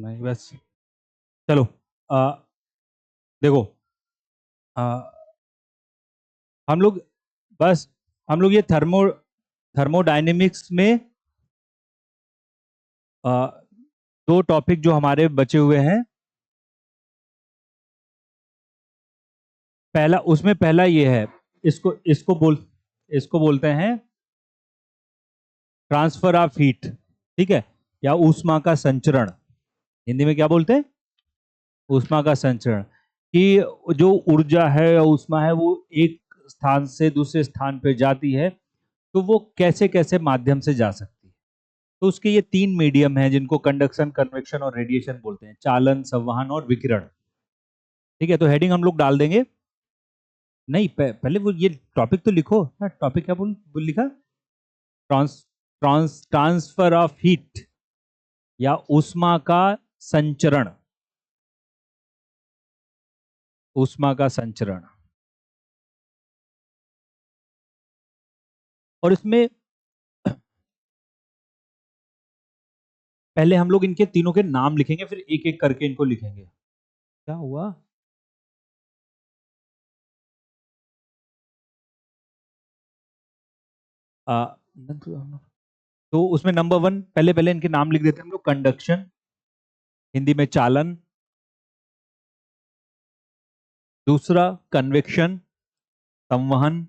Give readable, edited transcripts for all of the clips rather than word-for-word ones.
नहीं बस चलो। आ, देखो, आ, हम लोग बस हम लोग ये थर्मोडायनेमिक्स में आ, दो टॉपिक जो हमारे बचे हुए हैं। पहला ये है, इसको इसको बोल इसको बोलते हैं ट्रांसफर ऑफ हीट। ठीक है, या ऊष्मा का संचरण। हिंदी में क्या बोलते हैं? ऊष्मा का संचरण। कि जो ऊर्जा है या ऊष्मा है वो एक स्थान से दूसरे स्थान पे जाती है, तो वो कैसे कैसे माध्यम से जा सकती है। तो उसके ये तीन मीडियम हैं जिनको कंडक्शन, कन्वेक्शन और रेडिएशन बोलते हैं: चालन, संवहन और विकिरण। ठीक है, तो हेडिंग हम लोग डाल देंगे। नहीं, पहले वो ये टॉपिक तो लिखो ना। टॉपिक क्या बोल लिखा? ट्रांसफर ऑफ हीट या ऊष्मा का संचरण। ऊष्मा का संचरण। और इसमें पहले हम लोग इनके तीनों के नाम लिखेंगे, फिर एक एक करके इनको लिखेंगे। क्या हुआ? आ, तो उसमें नंबर वन, पहले पहले इनके नाम लिख देते हैं हम लोग। कंडक्शन, हिंदी में चालन। दूसरा कन्वेक्शन, संवहन।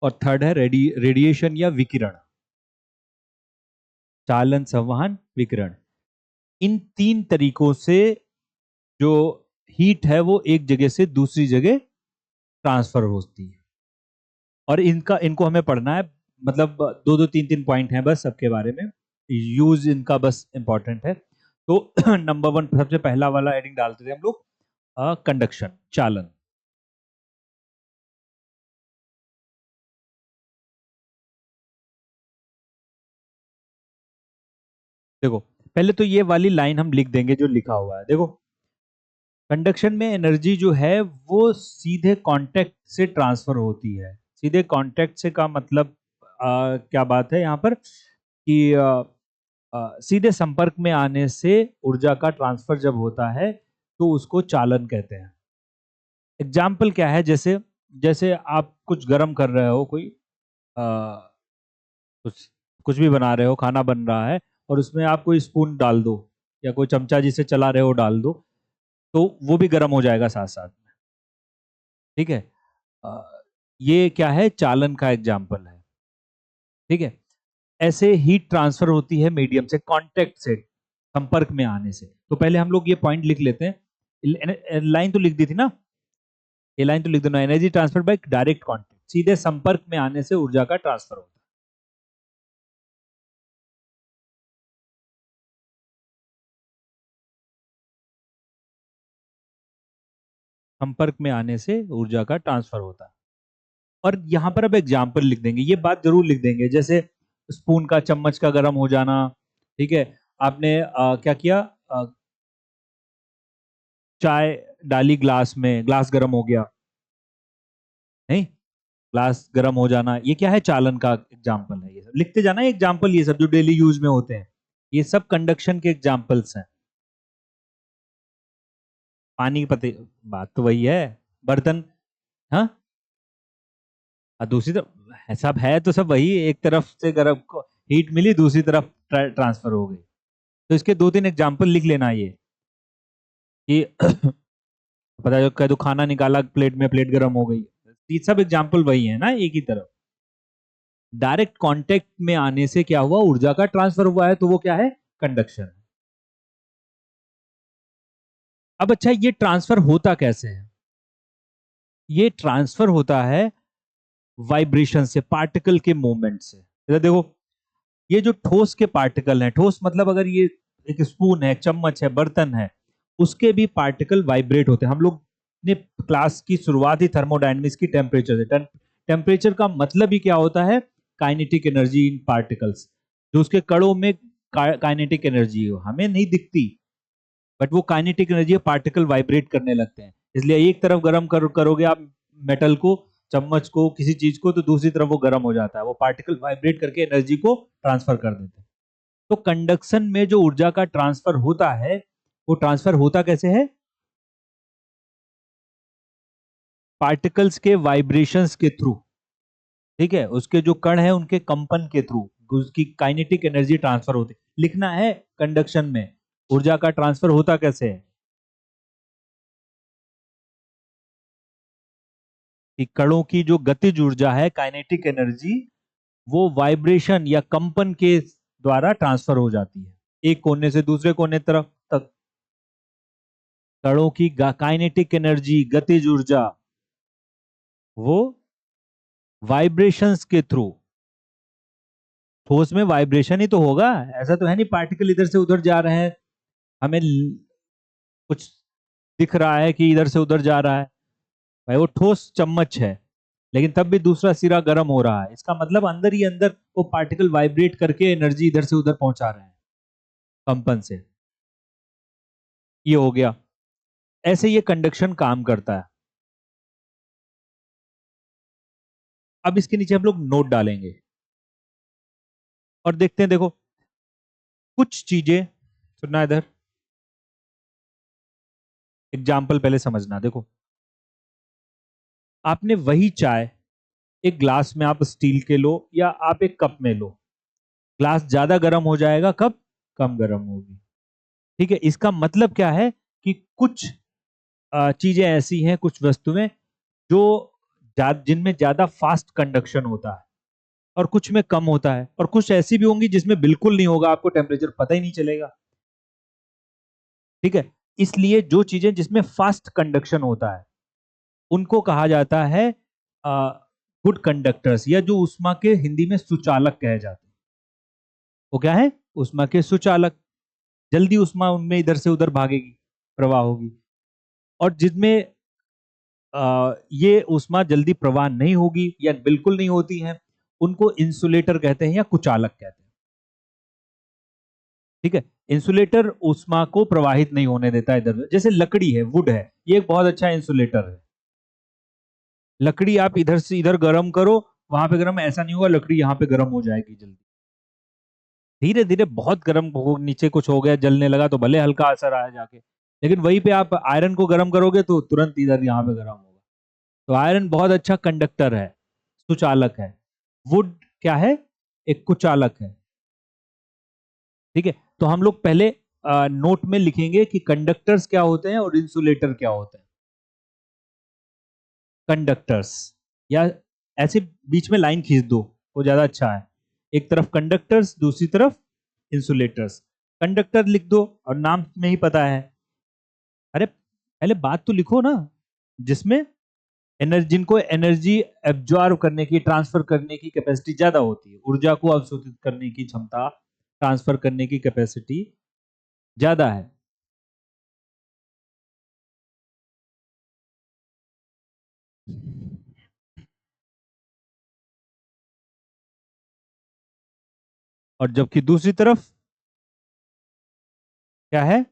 और थर्ड है रेडिएशन या विकिरण। चालन, संवहन, विकिरण। इन तीन तरीकों से जो हीट है वो एक जगह से दूसरी जगह ट्रांसफर होती है। और इनको हमें पढ़ना है। मतलब दो दो तीन तीन पॉइंट हैं बस सबके बारे में। यूज इनका बस इंपॉर्टेंट है। तो नंबर वन, सबसे पहला वाला हेडिंग डालते थे हम लोग, कंडक्शन, चालन। देखो, पहले तो ये वाली लाइन हम लिख देंगे जो लिखा हुआ है। देखो, कंडक्शन में एनर्जी जो है वो सीधे कांटेक्ट से ट्रांसफर होती है। सीधे कांटेक्ट से का मतलब क्या बात है यहाँ पर कि सीधे संपर्क में आने से ऊर्जा का ट्रांसफर जब होता है तो उसको चालन कहते हैं। एग्जाम्पल क्या है? जैसे जैसे आप कुछ गर्म कर रहे हो, कोई आ, कुछ कुछ भी बना रहे हो, खाना बन रहा है, और उसमें आप कोई स्पून डाल दो या कोई चमचा जिसे चला रहे हो डाल दो, तो वो भी गर्म हो जाएगा साथ साथ में। ठीक है, अ, ये क्या है? चालन का एग्जाम्पल है। ठीक है, ऐसे हीट ट्रांसफर होती है मीडियम से, कांटेक्ट से, संपर्क में आने से। तो पहले हम लोग ये पॉइंट लिख लेते हैं। लाइन तो लिख दी थी ना, ये लाइन तो लिख देना। Energy transfer by direct contact, सीधे संपर्क में आने से ऊर्जा का ट्रांसफर होता है। संपर्क में आने से ऊर्जा का ट्रांसफर होता है। और यहां पर अब एग्जाम्पल लिख देंगे, ये बात जरूर लिख देंगे। जैसे स्पून का, चम्मच का गर्म हो जाना। ठीक है, आपने क्या किया? चाय डाली ग्लास में, ग्लास गर्म हो गया। नहीं, ग्लास गर्म हो जाना, ये क्या है? चालन का एग्जाम्पल है। ये सब लिखते जाना एग्जाम्पल, ये सब जो डेली यूज में होते हैं, ये सब कंडक्शन के एग्जाम्पल्स हैं। पानी की पते, बात तो वही है। बर्तन, हाँ। दूसरी तरफ सब है तो सब वही, एक तरफ से गर्म को हीट मिली, दूसरी तरफ ट्रांसफर हो गई। तो इसके दो तीन एग्जाम्पल लिख लेना ये कि पता जो कह दो, खाना निकाला प्लेट में, प्लेट गर्म हो गई। ये सब एग्जाम्पल वही है ना, एक ही तरफ। डायरेक्ट कांटेक्ट में आने से क्या हुआ? ऊर्जा का ट्रांसफर हुआ है, तो वो क्या है? कंडक्शन। अब अच्छा, ये ट्रांसफर होता कैसे है? ये ट्रांसफर होता है वाइब्रेशन से, पार्टिकल के मूवमेंट से। इधर देखो, ये जो ठोस के पार्टिकल हैं, ठोस मतलब अगर ये एक स्पून है, चम्मच है, बर्तन है, उसके भी पार्टिकल वाइब्रेट होते हैं। हम लोग ने क्लास की शुरुआत ही थर्मोडायनेमिक्स की टेम्परेचर से। टेम्परेचर का मतलब ही क्या होता है? Kinetic energy in particles. जो उसके कणों में काइनेटिक एनर्जी हो, हमें नहीं दिखती, बट वो काइनेटिक एनर्जी है, पार्टिकल वाइब्रेट करने लगते हैं। इसलिए एक तरफ गर्म करोगे आप मेटल को, चम्मच को, किसी चीज को, तो दूसरी तरफ वो गर्म हो जाता है। वो पार्टिकल वाइब्रेट करके एनर्जी को ट्रांसफर कर देते हैं। तो कंडक्शन में जो ऊर्जा का ट्रांसफर होता है, वो ट्रांसफर होता कैसे है? पार्टिकल्स के वाइब्रेशंस के थ्रू। ठीक है, उसके जो कण है उनके कंपन के थ्रू उसकी काइनेटिक एनर्जी ट्रांसफर होती। लिखना है कंडक्शन में ऊर्जा का ट्रांसफर होता कैसे है, कि कणों की जो गतिज ऊर्जा है काइनेटिक एनर्जी, वो वाइब्रेशन या कंपन के द्वारा ट्रांसफर हो जाती है एक कोने से दूसरे कोने तरफ तक। कणों की काइनेटिक एनर्जी, गतिज ऊर्जा, वो वाइब्रेशंस के थ्रू। ठोस में वाइब्रेशन ही तो होगा, ऐसा तो है नहीं पार्टिकल इधर से उधर जा रहे हैं, हमें कुछ दिख रहा है कि इधर से उधर जा रहा है। भाई वो ठोस चम्मच है, लेकिन तब भी दूसरा सिरा गर्म हो रहा है, इसका मतलब अंदर ही अंदर वो पार्टिकल वाइब्रेट करके एनर्जी इधर से उधर पहुंचा रहे हैं कंपन से। ये हो गया। ऐसे ये कंडक्शन काम करता है। अब इसके नीचे हम लोग नोट डालेंगे और देखते हैं। देखो कुछ चीजें, सुनना इधर, एग्जाम्पल पहले समझना। देखो आपने वही चाय एक ग्लास में, आप स्टील के लो या आप एक कप में लो, ग्लास ज्यादा गर्म हो जाएगा, कप कम गर्म होगी। ठीक है, इसका मतलब क्या है कि कुछ चीजें ऐसी हैं, कुछ वस्तुएं जो जिनमें ज्यादा फास्ट कंडक्शन होता है और कुछ में कम होता है, और कुछ ऐसी भी होंगी जिसमें बिल्कुल नहीं होगा, आपको टेम्परेचर पता ही नहीं चलेगा। ठीक है, इसलिए जो चीजें जिसमें फास्ट कंडक्शन होता है उनको कहा जाता है गुड कंडक्टर्स, या जो ऊष्मा के हिंदी में सुचालक कहे जाते हैं। वो क्या है? ऊष्मा के सुचालक। जल्दी ऊष्मा उनमें इधर से उधर भागेगी, प्रवाह होगी। और जिसमें ये ऊष्मा जल्दी प्रवाह नहीं होगी या बिल्कुल नहीं होती है, उनको इंसुलेटर कहते हैं या कुचालक कहते हैं। ठीक है, इंसुलेटर ऊष्मा को प्रवाहित नहीं होने देता इधर उधर। जैसे लकड़ी है, वुड है, ये एक बहुत अच्छा इंसुलेटर है। लकड़ी आप इधर से इधर गर्म करो, वहां पे गर्म, ऐसा नहीं होगा लकड़ी यहाँ पे गर्म हो जाएगी जल्दी। धीरे धीरे बहुत गर्म हो, नीचे कुछ हो गया, जलने लगा तो भले हल्का असर आया जाके, लेकिन वहीं पे आप आयरन को गर्म करोगे तो तुरंत इधर यहाँ पे गर्म होगा। तो आयरन बहुत अच्छा कंडक्टर है, सुचालक है। वुड क्या है? एक कुचालक है। ठीक है, तो हम लोग पहले नोट में लिखेंगे कि कंडक्टर्स क्या होते हैं और इंसुलेटर क्या होते हैं। कंडक्टर्स, या ऐसे बीच में लाइन खींच दो, वो ज्यादा अच्छा है। एक तरफ कंडक्टर्स, दूसरी तरफ इंसुलेटर्स। कंडक्टर लिख दो और नाम में ही पता है। अरे पहले बात तो लिखो ना, जिसमें एनर्जी, जिनको एनर्जी एब्जॉर्ब करने की, ट्रांसफर करने की कैपेसिटी ज्यादा होती है, ऊर्जा को अवशोषित करने की क्षमता, ट्रांसफर करने की कैपेसिटी ज्यादा है। और जबकि दूसरी तरफ क्या है?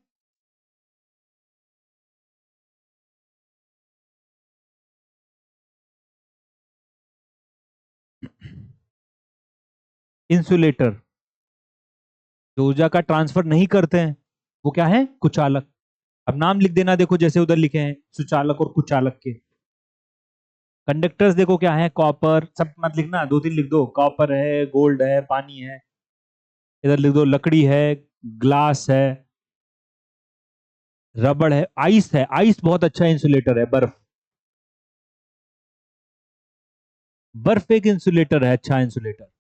इंसुलेटर। जो ऊर्जा का ट्रांसफर नहीं करते हैं वो क्या है? कुचालक। अब नाम लिख देना, देखो जैसे उधर लिखे हैं सुचालक और कुचालक के। कंडक्टर्स देखो क्या है? कॉपर, सब मत लिखना, दो तीन लिख दो, कॉपर है, गोल्ड है, पानी है। इधर लिख दो लकड़ी है, ग्लास है, रबड़ है, आइस है। आइस बहुत अच्छा इंसुलेटर है। बर्फ, बर्फ एक इंसुलेटर है, अच्छा इंसुलेटर।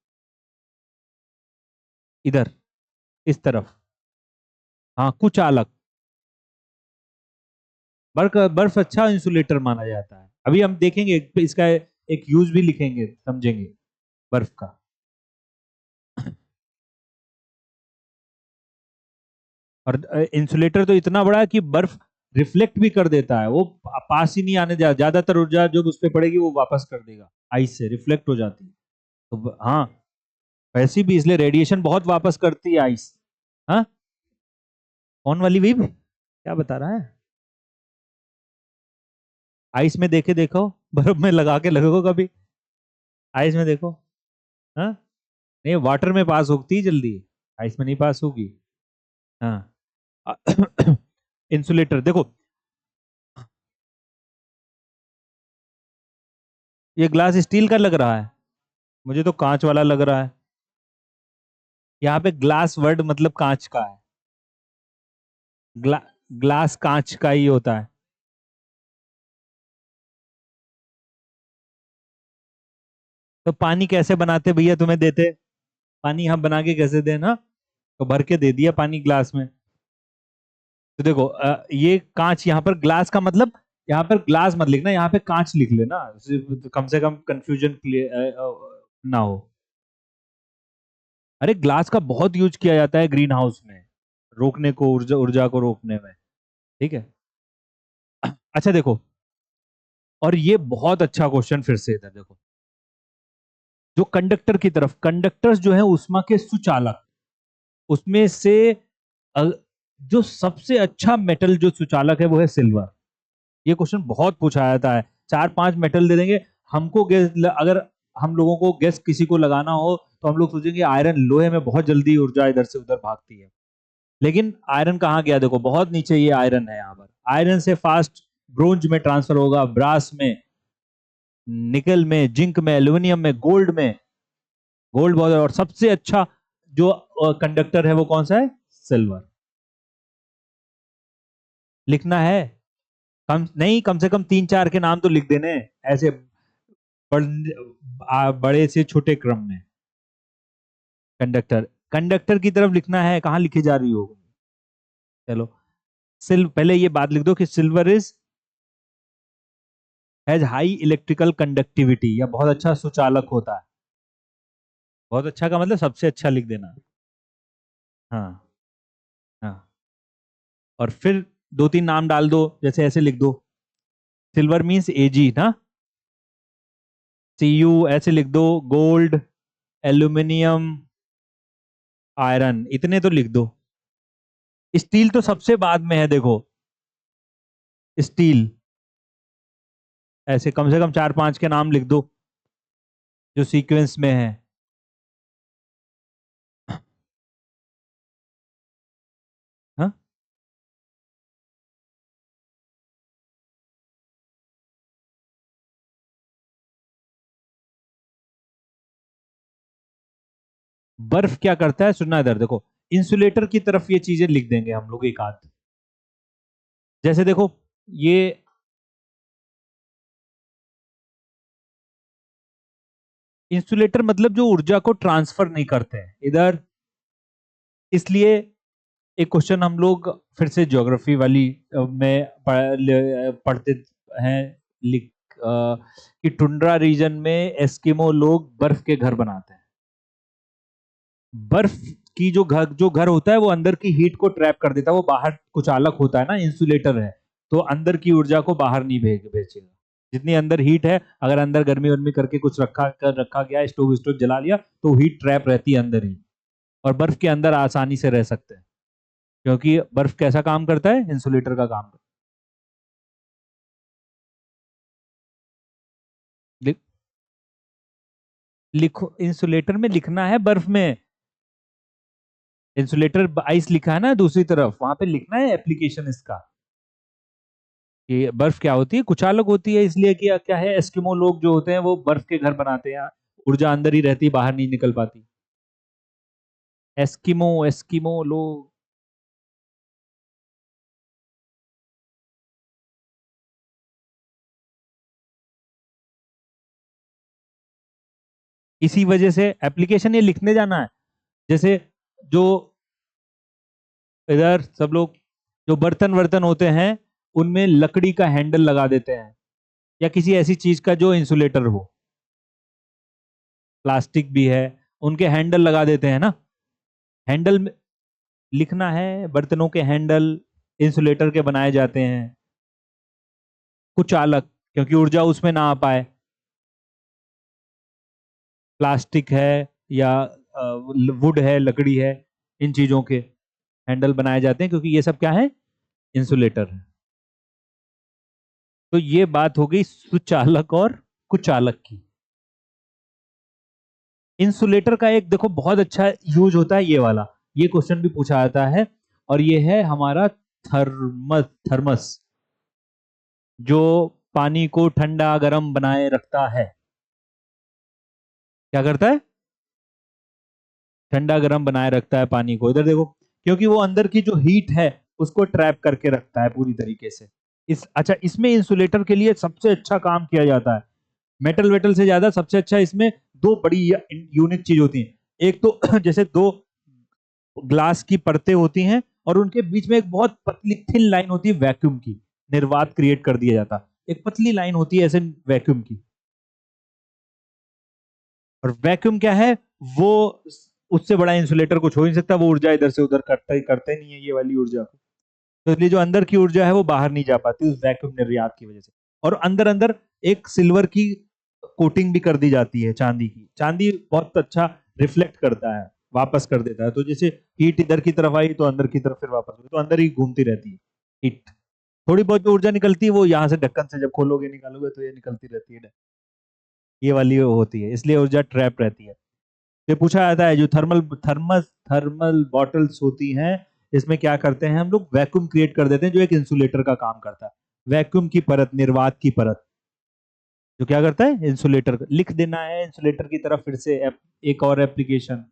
इधर इस तरफ, हाँ कुचालक। बर्फ बर्फ अच्छा इंसुलेटर माना जाता है। अभी हम देखेंगे इसका एक यूज भी लिखेंगे, समझेंगे बर्फ का। और इंसुलेटर तो इतना बड़ा है कि बर्फ रिफ्लेक्ट भी कर देता है, वो पास ही नहीं आने ज्यादातर ऊर्जा जो उस पर पड़ेगी वो वापस कर देगा, आइस से रिफ्लेक्ट हो जाती है। तो हाँ, वैसी भी इसलिए रेडिएशन बहुत वापस करती है आइस। हाँ, कौन वाली वेव? क्या बता रहा है? आइस में देखे देखो, बर्फ में लगा के लगो कभी, आइस में देखो। हाँ, नहीं वाटर में पास होती है जल्दी। 22 में नहीं पास होगी। हाँ। इंसुलेटर देखो, ये ग्लास स्टील का लग रहा है, मुझे तो कांच वाला लग रहा है। यहाँ पे ग्लास वर्ड मतलब कांच का है। ग्ला, ग्लास कांच का ही होता है। तो पानी कैसे बनाते भैया, तुम्हें देते पानी, हम बना के कैसे देना, तो भर के दे दिया पानी ग्लास में। तो देखो ये कांच, यहाँ पर ग्लास का मतलब, यहाँ पर ग्लास मत लिखना, यहाँ पे कांच लिख लेना, कम से कम कंफ्यूजन ना हो। अरे ग्लास का बहुत यूज किया जाता है ग्रीन हाउस में, रोकने को, ऊर्जा ऊर्जा को रोकने में। ठीक है। अच्छा देखो, और ये बहुत अच्छा क्वेश्चन फिर से इधर देखो, जो कंडक्टर की तरफ, कंडक्टर्स जो है उष्मा के सुचालक, उसमें से अ, जो सबसे अच्छा मेटल जो सुचालक है वो है सिल्वर। ये क्वेश्चन बहुत पूछा जाता है, 4-5 मेटल दे देंगे हमको गेस, अगर हम लोगों को गेस किसी को लगाना हो तो हम लोग सोचेंगे आयरन, लोहे में बहुत जल्दी ऊर्जा इधर से उधर भागती है, लेकिन आयरन कहाँ गया, देखो बहुत नीचे ये आयरन है, यहाँ पर आयरन से फास्ट ब्रोंज में ट्रांसफर होगा, ब्रास में, निकल में, जिंक में, एल्यूमिनियम में, गोल्ड में। गोल्ड बहुत, और सबसे अच्छा जो कंडक्टर है वो कौन सा है, सिल्वर। लिखना है, कम नहीं, कम से कम 3-4 के नाम तो लिख देने, ऐसे बड़े से छोटे क्रम में। कंडक्टर, कंडक्टर की तरफ लिखना है, कहाँ लिखी जा रही हो, चलो। पहले ये बात लिख दो कि silver is has high electrical conductivity, या बहुत अच्छा सुचालक होता है। बहुत अच्छा का मतलब सबसे अच्छा लिख देना। हाँ। हाँ। और फिर 2-3 नाम डाल दो, जैसे ऐसे लिख दो, सिल्वर मीन्स एजी ना, सीयू ऐसे लिख दो, गोल्ड, एल्यूमिनियम, आयरन, इतने तो लिख दो। स्टील तो सबसे बाद में है देखो, स्टील, ऐसे कम से कम 4-5 के नाम लिख दो जो सीक्वेंस में है। हाँ? बर्फ क्या करता है, सुनना इधर देखो, इंसुलेटर की तरफ ये चीजें लिख देंगे हम लोग एक आध, जैसे देखो ये, इंसुलेटर मतलब जो ऊर्जा को ट्रांसफर नहीं करते हैं इधर, इसलिए एक क्वेश्चन हम लोग फिर से ज्योग्राफी वाली में पढ़ते हैं, लिख कि टुंड्रा रीजन में एस्किमो लोग बर्फ के घर बनाते हैं। बर्फ की जो घर होता है वो अंदर की हीट को ट्रैप कर देता है, वो बाहर कुछ अलग होता है ना, इंसुलेटर है, तो अंदर की ऊर्जा को बाहर नहीं भेजेगा। जितनी अंदर हीट है, अगर अंदर गर्मी वर्मी करके कुछ रखा गया, स्टोव स्टोव जला लिया, तो हीट ट्रैप रहती है अंदर ही, और बर्फ के अंदर आसानी से रह सकते हैं, क्योंकि बर्फ कैसा काम करता है, इंसुलेटर का काम करता है। लिखो, इंसुलेटर में लिखना है, बर्फ में, इंसुलेटर आइस लिखा है ना दूसरी तरफ, वहां पे लिखना है एप्लीकेशन इसका, कि बर्फ क्या होती है, कुचालक होती है, इसलिए कि क्या है, एस्किमो लोग जो होते हैं वो बर्फ के घर बनाते हैं, ऊर्जा अंदर ही रहती, बाहर नहीं निकल पाती। एस्किमो, एस्किमो लोग। इसी वजह से एप्लीकेशन ये लिखने जाना है, जैसे जो इधर सब लोग जो बर्तन वर्तन होते हैं उनमें लकड़ी का हैंडल लगा देते हैं, या किसी ऐसी चीज का जो इंसुलेटर हो, प्लास्टिक भी है, उनके हैंडल लगा देते हैं ना, हैंडल में लिखना है, बर्तनों के हैंडल इंसुलेटर के बनाए जाते हैं, कुचालक, क्योंकि ऊर्जा उसमें ना आ पाए, प्लास्टिक है या वुड है, लकड़ी है, इन चीजों के हैंडल बनाए जाते हैं, क्योंकि ये सब क्या है, इंसुलेटर है। तो ये बात हो गई सुचालक और कुचालक की। इंसुलेटर का एक देखो बहुत अच्छा यूज होता है ये वाला, ये क्वेश्चन भी पूछा जाता है। और ये है हमारा थर्मस, जो पानी को ठंडा गर्म बनाए रखता है। क्या करता है? ठंडा गर्म बनाए रखता है पानी को। इधर देखो, क्योंकि वो अंदर की जो हीट है उसको ट्रैप करके रखता है पूरी तरीके से। अच्छा, इसमें इंसुलेटर के लिए सबसे अच्छा काम किया जाता है। मेटल वेटल से ज्यादा सबसे अच्छा इसमें दो बड़ी यूनिक चीज होती है। एक तो जैसे दो ग्लास की परतें होती हैं और उनके बीच में एक बहुत पतली थिन लाइन होती है वैक्यूम की, निर्वात क्रिएट कर दिया जाता है। एक पतली लाइन होती है ऐसे वैक्यूम की। और वैक्यूम क्या है? वो उससे बड़ा इंसुलेटर कुछ हो नहीं सकता। वो ऊर्जा इधर से उधर करता ही नहीं है, ये वाली ऊर्जा को। तो इसलिए जो अंदर की ऊर्जा है वो बाहर नहीं जा पाती उस वैक्यूम निर्यात की वजह से। और अंदर अंदर एक सिल्वर की कोटिंग भी कर दी जाती है, चांदी की। चांदी बहुत अच्छा रिफ्लेक्ट करता है, वापस कर देता है। तो जैसे हीट इधर की तरफ आई तो अंदर की तरफ फिर वापस हुई, तो अंदर ही घूमती रहती है हीट। थोड़ी बहुत जो ऊर्जा निकलती है वो यहाँ से ढक्कन से जब खोलोगे निकालोगे तो ये निकलती रहती है, ये वाली होती है, इसलिए ऊर्जा ट्रैप रहती है। ये पूछा जाता है जो थर्मल बॉटल्स होती हैं, इसमें क्या करते हैं हम लोग? वैक्यूम क्रिएट कर देते हैं जो एक इंसुलेटर का काम करता है। वैक्यूम की परत, निर्वात की परत, जो क्या करता है? इंसुलेटर। लिख देना है इंसुलेटर की तरफ फिर से एक और एप्लीकेशन।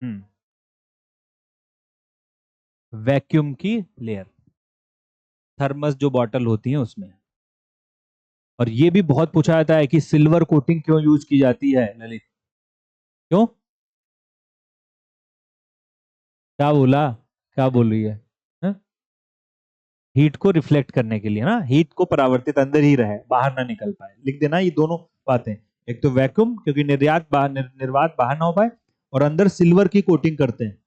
हम्म वैक्यूम की लेयर, थर्मस जो बॉटल होती है उसमें। और ये भी बहुत पूछा जाता है कि सिल्वर कोटिंग क्यों यूज की जाती है ललित? क्यों? क्या बोला? क्या बोल रही है? हीट को रिफ्लेक्ट करने के लिए ना, हीट को परावर्तित अंदर ही रहे, बाहर ना निकल पाए। लिख देना ये दोनों बातें। एक तो वैक्यूम, क्योंकि निर्यात बाहर निर्वात बाहर ना हो पाए। और अंदर सिल्वर की कोटिंग करते हैं,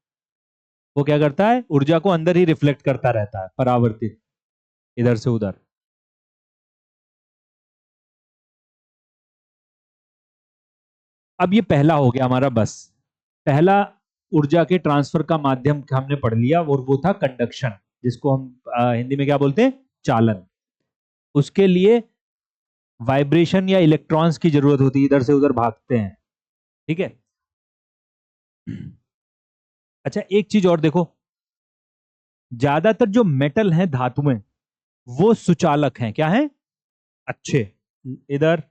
वो क्या करता है? ऊर्जा को अंदर ही रिफ्लेक्ट करता रहता है, परावर्तित इधर से उधर। अब ये पहला हो गया हमारा, बस पहला ऊर्जा के ट्रांसफर का माध्यम हमने पढ़ लिया, और वो था कंडक्शन, जिसको हम हिंदी में क्या बोलते हैं? चालन। उसके लिए वाइब्रेशन या इलेक्ट्रॉन्स की जरूरत होती है, इधर से उधर भागते हैं। ठीक है। अच्छा, एक चीज और देखो, ज्यादातर जो मेटल हैं, धातुएं, वो सुचालक हैं। क्या है? अच्छे। इधर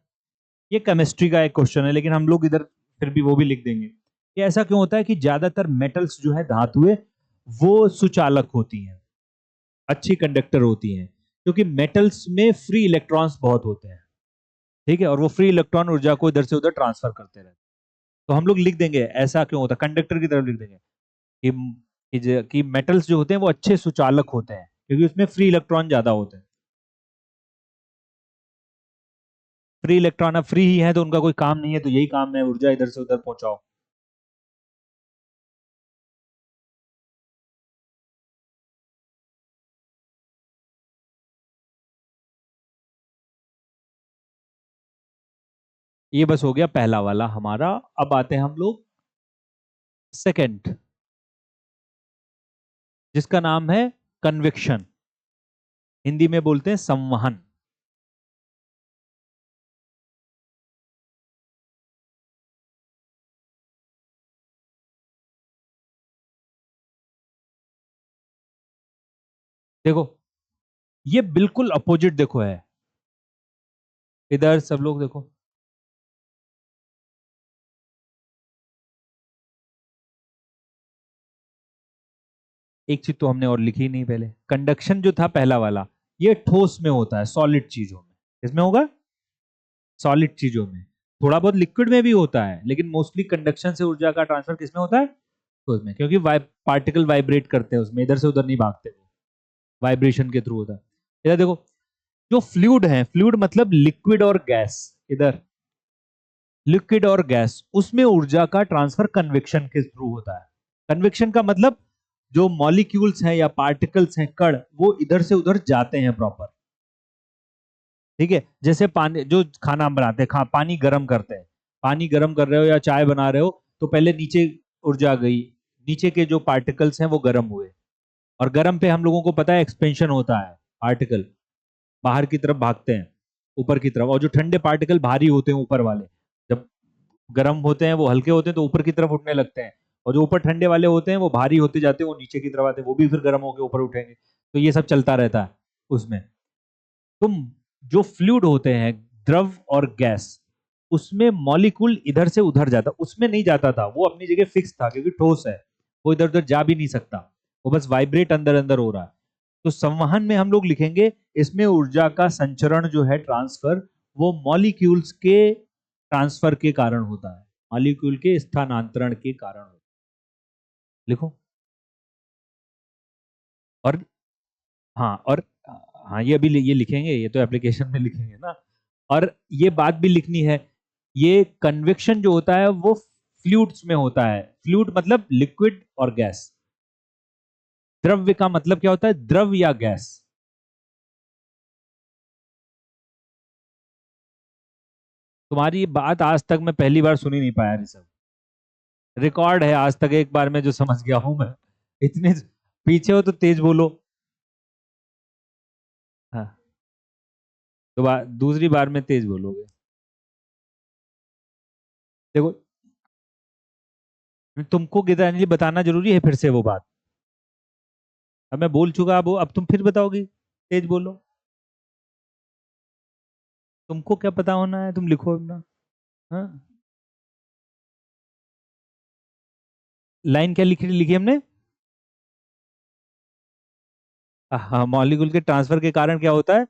ये केमिस्ट्री का एक क्वेश्चन है, लेकिन हम लोग इधर फिर भी वो भी लिख देंगे। ये ऐसा क्यों होता है कि ज्यादातर मेटल्स जो है, धातुएं, वो सुचालक होती हैं, अच्छी कंडक्टर होती हैं, क्योंकि मेटल्स में फ्री इलेक्ट्रॉन्स बहुत होते हैं। ठीक है। और वो फ्री इलेक्ट्रॉन ऊर्जा को इधर से उधर ट्रांसफर करते रहते हैं। तो हम लोग लिख देंगे ऐसा क्यों होता है, कंडक्टर की तरफ लिख देंगे कि मेटल्स जो होते हैं वो अच्छे सुचालक होते हैं, क्योंकि उसमें फ्री इलेक्ट्रॉन ज्यादा होते हैं। फ्री इलेक्ट्रॉन अब फ्री ही है तो उनका कोई काम नहीं है, तो यही काम है, ऊर्जा इधर से उधर पहुंचाओ। ये बस हो गया पहला वाला हमारा। अब आते हैं हम लोग सेकंड, जिसका नाम है कन्विक्शन। हिंदी में बोलते हैं संवहन। देखो, ये बिल्कुल अपोजिट देखो है। इधर सब लोग देखो, एक चीज तो हमने और लिखी नहीं पहले। कंडक्शन जो था पहला वाला, ये ठोस में होता है, सॉलिड चीजों में। इसमें होगा सॉलिड चीजों में। थोड़ा बहुत लिक्विड में भी होता है, लेकिन मोस्टली कंडक्शन से ऊर्जा का ट्रांसफर किसमें होता है? ठोस में, क्योंकि पार्टिकल वाइब्रेट करते हैं उसमें, इधर से उधर नहीं भागते, वो वाइब्रेशन के थ्रू होता है। इधर देखो, जो फ्लूइड है, फ्लूइड मतलब लिक्विड और गैस, इधर लिक्विड और गैस, उसमें ऊर्जा का ट्रांसफर कन्वेक्शन के थ्रू होता है। कन्वेक्शन का मतलब जो मॉलिक्यूल्स हैं या पार्टिकल्स हैं, कण, वो इधर से उधर जाते हैं प्रॉपर। ठीक है। जैसे पानी, जो खाना हम बनाते हैं, पानी गर्म करते हैं, पानी गर्म कर रहे हो या चाय बना रहे हो, तो पहले नीचे ऊर्जा गई, नीचे के जो पार्टिकल्स हैं वो गर्म हुए, और गर्म पे हम लोगों को पता है एक्सपेंशन होता है, पार्टिकल बाहर की तरफ भागते हैं, ऊपर की तरफ। और जो ठंडे पार्टिकल भारी होते हैं ऊपर वाले, जब गर्म होते हैं वो हल्के होते हैं तो ऊपर की तरफ उठने लगते हैं, और जो ऊपर ठंडे वाले होते हैं वो भारी होते जाते हैं, वो नीचे की तरफ आते हैं, वो भी फिर गर्म होकर ऊपर उठेंगे। तो ये सब चलता रहता है उसमें। तुम जो फ्लूइड होते हैं, द्रव और गैस, उसमें मॉलिक्यूल इधर से उधर जाता, उसमें नहीं जाता था, वो अपनी जगह फिक्स था क्योंकि ठोस है, वो इधर उधर जा भी नहीं सकता, वो बस वाइब्रेट अंदर अंदर हो रहा है। तो संवहन में हम लोग लिखेंगे इसमें ऊर्जा का संचरण जो है, ट्रांसफर, वो मॉलिक्यूल्स के ट्रांसफर के कारण होता है, मॉलिक्यूल के स्थानांतरण के कारण होता है। लिखो। और हाँ, और हाँ, ये अभी ये लिखेंगे, ये तो एप्लीकेशन में लिखेंगे ना। और ये बात भी लिखनी है, ये कन्वेक्शन जो होता है वो फ्लूइड्स में होता है। फ्लूइड मतलब लिक्विड और गैस। द्रव्य का मतलब क्या होता है? द्रव या गैस। तुम्हारी ये बात आज तक मैं पहली बार सुनी नहीं पाया ऋषभ। रिकॉर्ड है आज तक एक बार में जो समझ गया हूं मैं। इतने पीछे हो तो तेज बोलो। हाँ, तो दूसरी बार में तेज बोलोगे। देखो, तुमको गीतांजलि बताना जरूरी है फिर से वो बात? अब मैं बोल चुका, अब तुम फिर बताओगी? तेज बोलो। तुमको क्या पता होना है, तुम लिखो अपना। हाँ, लाइन क्या लिखी लिखी हमने? हाँ, मॉलिक्यूल के ट्रांसफर के कारण क्या होता है?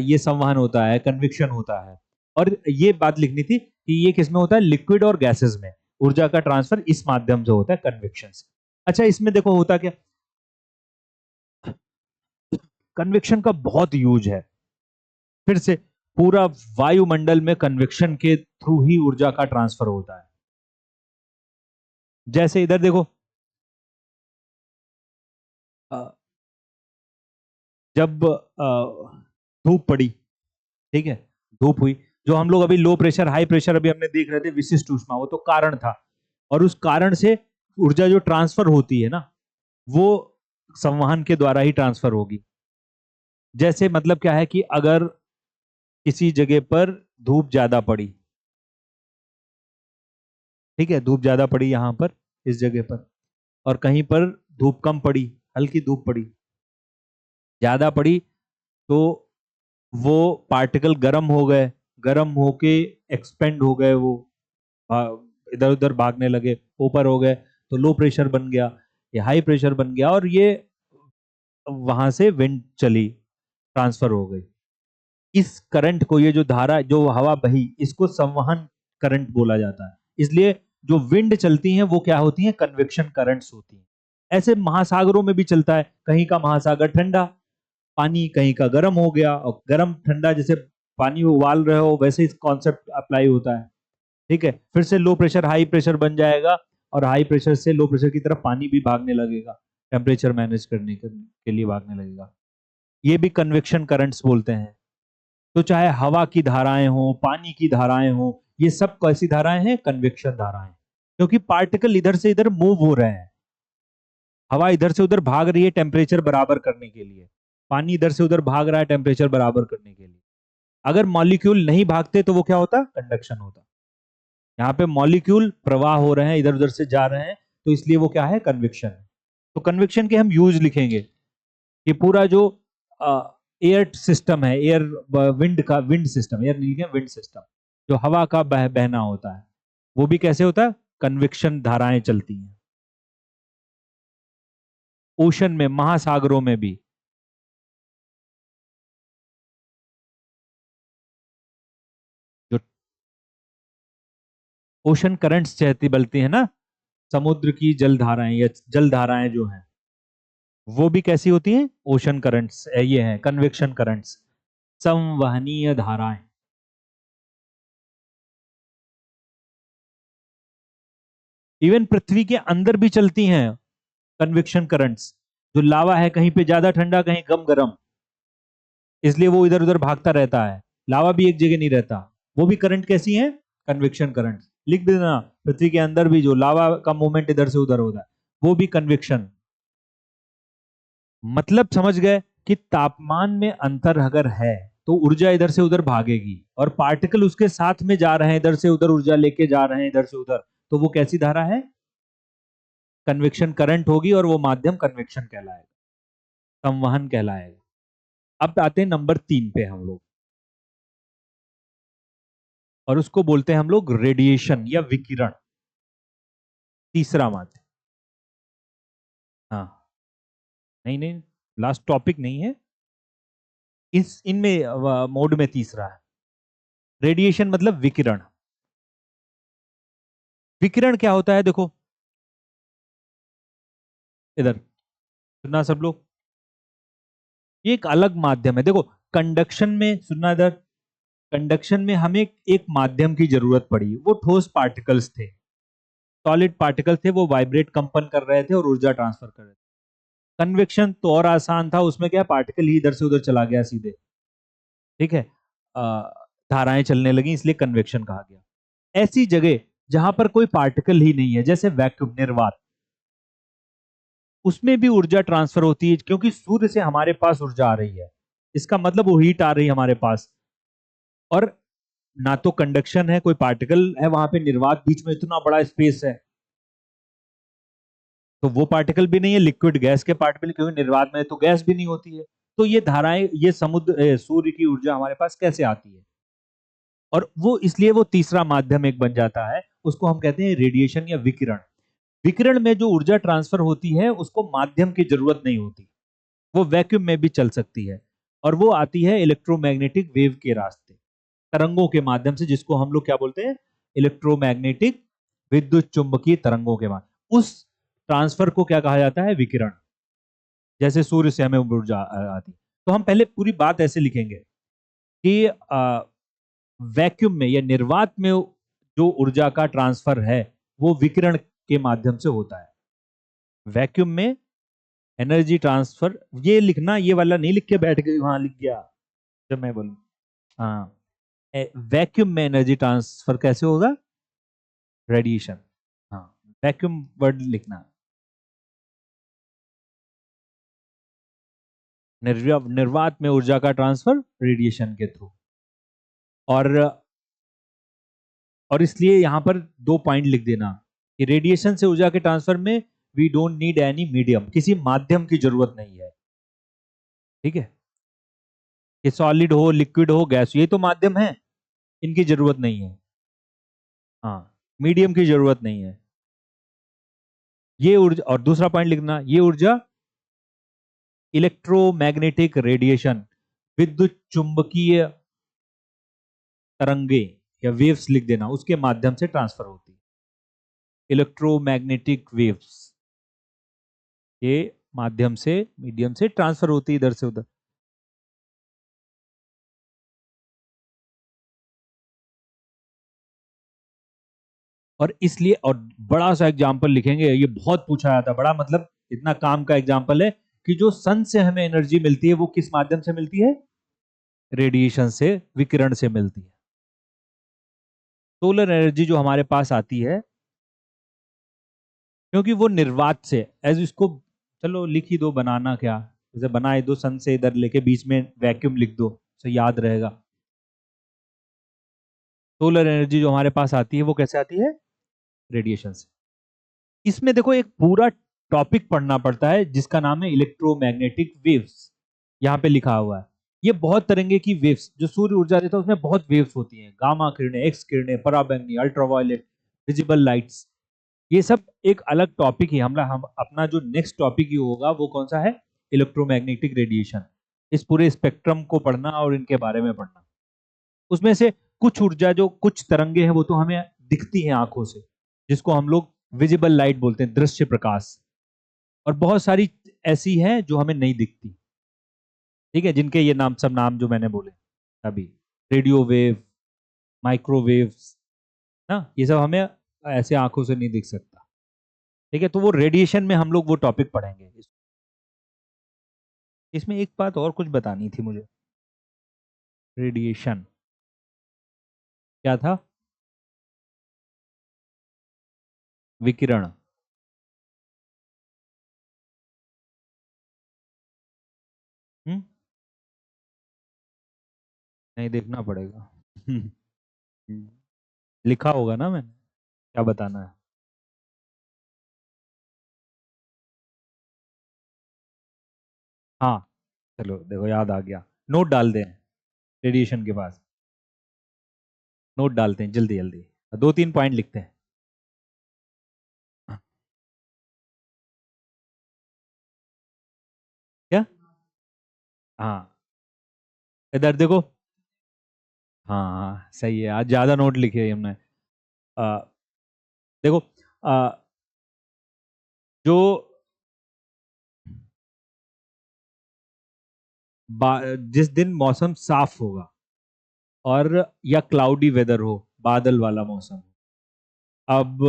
ये संवहन होता है, कन्विक्शन होता है। और ये बात लिखनी थी कि ये किसमें होता है? लिक्विड और गैसेस में ऊर्जा का ट्रांसफर इस माध्यम से होता है, कन्विक्शन से। अच्छा, इसमें देखो होता क्या, कन्विक्शन का बहुत यूज है। फिर से पूरा वायुमंडल में कन्विक्शन के थ्रू ही ऊर्जा का ट्रांसफर होता है। जैसे इधर देखो, अ, जब धूप पड़ी, ठीक है, धूप हुई, जो हम लोग अभी लो प्रेशर हाई प्रेशर अभी हमने देख रहे थे, विशिष्ट ऊष्मा, वो तो कारण था। और उस कारण से ऊर्जा जो ट्रांसफर होती है ना, वो संवहन के द्वारा ही ट्रांसफर होगी। जैसे मतलब क्या है कि अगर किसी जगह पर धूप ज्यादा पड़ी, ठीक है, धूप ज्यादा पड़ी यहां पर इस जगह पर, और कहीं पर धूप कम पड़ी, हल्की धूप पड़ी, ज्यादा पड़ी, तो वो पार्टिकल गर्म हो गए, गर्म होके एक्सपेंड हो गए, वो इधर उधर भागने लगे, ऊपर हो गए, तो लो प्रेशर बन गया, ये हाई प्रेशर बन गया, और ये वहां से विंड चली, ट्रांसफर हो गई। इस करंट को, ये जो धारा, जो हवा बही, इसको संवहन करंट बोला जाता है। इसलिए जो विंड चलती हैं वो क्या होती हैं? कन्वेक्शन करंट्स होती हैं। ऐसे महासागरों में भी चलता है, कहीं का महासागर ठंडा पानी, कहीं का गर्म हो गया, और गर्म ठंडा, जैसे पानी उबाल रहे हो वैसे ही कॉन्सेप्ट अप्लाई होता है। ठीक है, फिर से लो प्रेशर हाई प्रेशर बन जाएगा, और हाई प्रेशर से लो प्रेशर की तरफ पानी भी भागने लगेगा, टेम्परेचर मैनेज करने के लिए भागने लगेगा। ये भी कन्वेक्शन करंट्स बोलते हैं। तो चाहे हवा की धाराएं हो, पानी की धाराएं हो, ये सब कैसी धाराएं हैं? कन्वेक्शन धाराएं। क्योंकि पार्टिकल इधर से इधर मूव हो रहे हैं, हवा इधर से उधर भाग रही है टेम्परेचर बराबर करने के लिए, पानी इधर से उधर भाग रहा है टेम्परेचर बराबर करने के लिए। अगर मॉलिक्यूल नहीं भागते तो वो क्या होता? कंडक्शन होता। यहाँ पे मॉलिक्यूल प्रवाह हो रहे हैं, इधर उधर से जा रहे हैं, तो इसलिए वो क्या है? कन्विक्शन। तो कन्विक्शन के हम यूज लिखेंगे कि पूरा जो एयर सिस्टम है, एयर विंड का विंड सिस्टम, एयर नहीं लिखेंगे, विंड सिस्टम, जो हवा का बहना होता है, वो भी कैसे होता है? कन्विक्शन धाराएं चलती हैं। ओशन में, महासागरों में भी जो ओशन करंट्स चलती बलती है ना, समुद्र की जल धाराएं या जल धाराएं जो हैं, वो भी कैसी होती हैं? ओशन करंट्स, ये हैं कन्वेक्शन करंट्स, संवहनीय धाराएं। इवन पृथ्वी के अंदर भी चलती हैं कन्वेक्शन करंट्स। जो लावा है, कहीं पे ज्यादा ठंडा, कहीं कम गर्म, इसलिए वो इधर उधर भागता रहता है, लावा भी एक जगह नहीं रहता। वो भी करंट कैसी है? Convection current. लिख देना, पृथ्वी के अंदर भी जो लावा का मूवमेंट इधर से उधर होता है, वो भी कन्वेक्शन। मतलब समझ गए कि तापमान में अंतर अगर है तो ऊर्जा इधर से उधर भागेगी, और पार्टिकल उसके साथ में जा रहे हैं, इधर से उधर ऊर्जा लेके जा रहे हैं, इधर से उधर, तो वो कैसी धारा है? कन्वेक्शन करंट होगी और वो माध्यम कन्वेक्शन कहलाएगा, संवहन कहलाएगा। अब आते हैं नंबर 3 पे हम लोग, और उसको बोलते हैं हम लोग रेडिएशन या विकिरण, तीसरा माध्यम। हाँ, नहीं नहीं, लास्ट टॉपिक नहीं है, इस इनमें मोड में तीसरा है। रेडिएशन मतलब विकिरण। विकिरण क्या होता है, देखो इधर सुनना सब लोग, ये एक अलग माध्यम है। देखो, कंडक्शन में सुनना इधर, कंडक्शन में हमें एक माध्यम की जरूरत पड़ी, वो ठोस पार्टिकल्स थे, सॉलिड पार्टिकल थे, वो वाइब्रेट कंपन कर रहे थे और ऊर्जा ट्रांसफर कर रहे थे। कन्वेक्शन तो और आसान था, उसमें क्या पार्टिकल ही इधर से उधर चला गया सीधे, ठीक है, अ, धाराएं चलने लगी, इसलिए कन्वेक्शन कहा गया। ऐसी जगह जहां पर कोई पार्टिकल ही नहीं है, जैसे वैक्यूम, निर्वात, उसमें भी ऊर्जा ट्रांसफर होती है, क्योंकि सूर्य से हमारे पास ऊर्जा आ रही है, इसका मतलब वो हीट आ रही है हमारे पास, और ना तो कंडक्शन है, कोई पार्टिकल है वहां पे, निर्वात बीच में इतना बड़ा स्पेस है, तो वो पार्टिकल भी नहीं है, लिक्विड गैस के पार्टिकल, क्योंकि निर्वात में तो गैस भी नहीं होती है। तो ये धाराएं, ये समुद्र सूर्य की ऊर्जा हमारे पास कैसे आती है, और वो इसलिए वो तीसरा माध्यम एक बन जाता है, उसको हम कहते हैं रेडिएशन या विकिरण। विकिरण में जो ऊर्जा ट्रांसफर होती है उसको माध्यम की जरूरत नहीं होती, वो वैक्यूम में भी चल सकती है, और वो आती है इलेक्ट्रोमैग्नेटिक वेव के रास्ते, तरंगों के माध्यम से, जिसको हम लोग क्या बोलते हैं, इलेक्ट्रोमैग्नेटिक, विद्युत चुंबकीय तरंगों के माध्यम, उस ट्रांसफर को क्या कहा जाता है, विकिरण। जैसे सूर्य से हमें ऊर्जा आती, तो हम पहले पूरी बात ऐसे लिखेंगे कि वैक्यूम में या निर्वात में जो ऊर्जा का ट्रांसफर है वो विकिरण के माध्यम से होता है। वैक्यूम में एनर्जी ट्रांसफर, ये लिखना, ये वाला नहीं लिख के बैठ गई वहां लिख गया जब मैं बोलूं। हाँ, वैक्यूम में एनर्जी ट्रांसफर कैसे होगा, रेडिएशन। हाँ, वैक्यूम वर्ड लिखना, निर्वात में ऊर्जा का ट्रांसफर रेडिएशन के थ्रू। और इसलिए यहां पर 2 पॉइंट लिख देना कि रेडिएशन से ऊर्जा के ट्रांसफर में we don't need any medium, किसी माध्यम की जरूरत नहीं है, ठीक है, कि सॉलिड हो, लिक्विड हो, गैस, ये तो माध्यम है, इनकी जरूरत नहीं है। हाँ, मीडियम की जरूरत नहीं है। ये ऊर्जा, और दूसरा पॉइंट लिखना, ये ऊर्जा इलेक्ट्रोमैग्नेटिक रेडिएशन, विद्युत चुंबकीय तरंगे या वेव्स लिख देना, उसके माध्यम से ट्रांसफर होती है, इलेक्ट्रोमैग्नेटिक वेव्स के माध्यम से, मीडियम से ट्रांसफर होती है इधर से उधर। और इसलिए, और बड़ा सा एग्जाम्पल लिखेंगे, ये बहुत पूछा जाता है, बड़ा मतलब इतना काम का एग्जाम्पल है कि जो सन से हमें एनर्जी मिलती है वो किस माध्यम से मिलती है, रेडिएशन से, विकिरण से मिलती है। सोलर एनर्जी जो हमारे पास आती है, क्योंकि वो निर्वात से, एज इसको चलो लिख ही दो, बनाना क्या, जैसे बनाए दो, सन से इधर लेके बीच में वैक्यूम लिख दो, तो याद रहेगा। सोलर एनर्जी जो हमारे पास आती है वो कैसे आती है, रेडिएशन से। इसमें देखो एक पूरा टॉपिक पढ़ना पड़ता है जिसका नाम है इलेक्ट्रोमैग्नेटिक वेव्स, यहाँ पे लिखा हुआ है। ये बहुत तरंगे की वेव्स जो सूर्य ऊर्जा देता है, उसमें बहुत वेव्स होती हैं, गामा किरणें, एक्स किरणें, पराबैंगनी, अल्ट्रावायलेट, विजिबल लाइट्स, ये सब एक अलग टॉपिक ही, हम अपना जो नेक्स्ट टॉपिक ही होगा वो कौन सा है, इलेक्ट्रोमैग्नेटिक रेडिएशन। इस पूरे स्पेक्ट्रम को पढ़ना और इनके बारे में पढ़ना, उसमें से कुछ ऊर्जा, जो कुछ तरंगे हैं वो तो हमें दिखती हैं आंखों से, जिसको हम लोग विजिबल लाइट बोलते हैं, दृश्य प्रकाश, और बहुत सारी ऐसी हैं जो हमें नहीं दिखती, ठीक है, जिनके ये नाम, सब नाम जो मैंने बोले अभी, रेडियो वेव, माइक्रोवेव्स, ना, ये सब हमें ऐसे आंखों से नहीं दिख सकता, ठीक है, तो वो रेडिएशन में हम लोग वो टॉपिक पढ़ेंगे। इसमें एक बात और कुछ बतानी थी मुझे, रेडिएशन क्या था, विकिरण, हम्म, नहीं देखना पड़ेगा। लिखा होगा ना मैंने, क्या बताना है। हाँ, चलो देखो याद आ गया, नोट डाल दें रेडिएशन के पास, नोट डालते हैं जल्दी जल्दी, 2-3 पॉइंट लिखते हैं। हाँ, क्या? हाँ, इधर देखो। हाँ हाँ सही है, आज ज्यादा नोट लिखे हैं हमने। आ, देखो, आ, जो जिस दिन मौसम साफ होगा और या क्लाउडी वेदर हो, बादल वाला मौसम, अब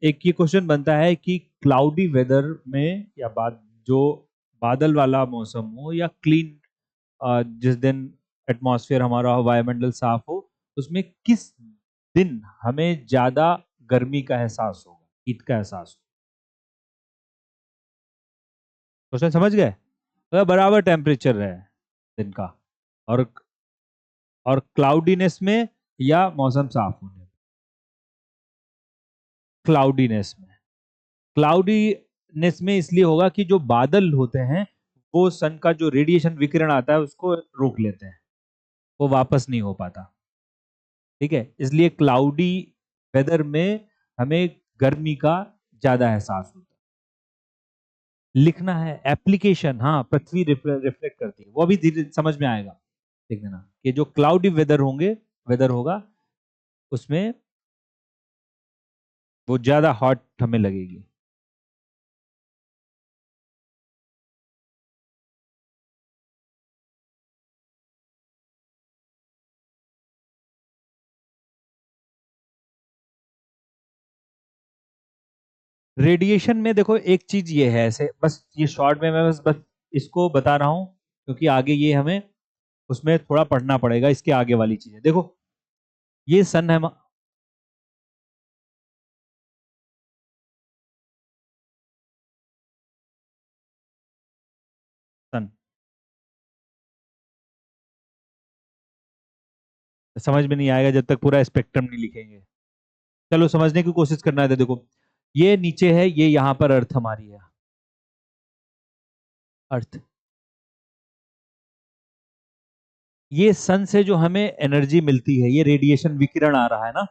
एक ये क्वेश्चन बनता है कि क्लाउडी वेदर में या जो बादल वाला मौसम हो या क्लीन, जिस दिन एटमॉस्फेयर हमारा वायुमंडल साफ हो, उसमें किस दिन हमें ज्यादा गर्मी का एहसास होगा, हीट का एहसास होगा। क्वेश्चन समझ गए? अगर बराबर टेम्परेचर है दिन का, और क्लाउडीनेस में या मौसम साफ होने में। क्लाउडीनेस में, क्लाउडीनेस में इसलिए होगा कि जो बादल होते हैं वो सन का जो रेडिएशन विकिरण आता है उसको रोक लेते हैं, वो वापस नहीं हो पाता। ठीक है, इसलिए क्लाउडी वेदर में हमें गर्मी का ज्यादा एहसास होता है। लिखना है एप्लीकेशन, हाँ, पृथ्वी रिफ्लेक्ट करती है, वो अभी धीरे समझ में आएगा। देख देना कि जो क्लाउडी वेदर होंगे, वेदर होगा, उसमें वो ज्यादा हॉट हमें लगेगी। रेडिएशन में देखो एक चीज ये है, ऐसे बस ये शॉर्ट में मैं बस इसको बता रहा हूं, क्योंकि आगे ये हमें उसमें थोड़ा पढ़ना पड़ेगा, इसके आगे वाली चीजें देखो। ये सन है, सन समझ में नहीं आएगा जब तक पूरा स्पेक्ट्रम नहीं लिखेंगे। चलो समझने की कोशिश करना है। देखो, ये नीचे है, ये यहां पर अर्थ हमारी है, अर्थ। ये सन से जो हमें एनर्जी मिलती है, ये रेडिएशन विकिरण आ रहा है ना,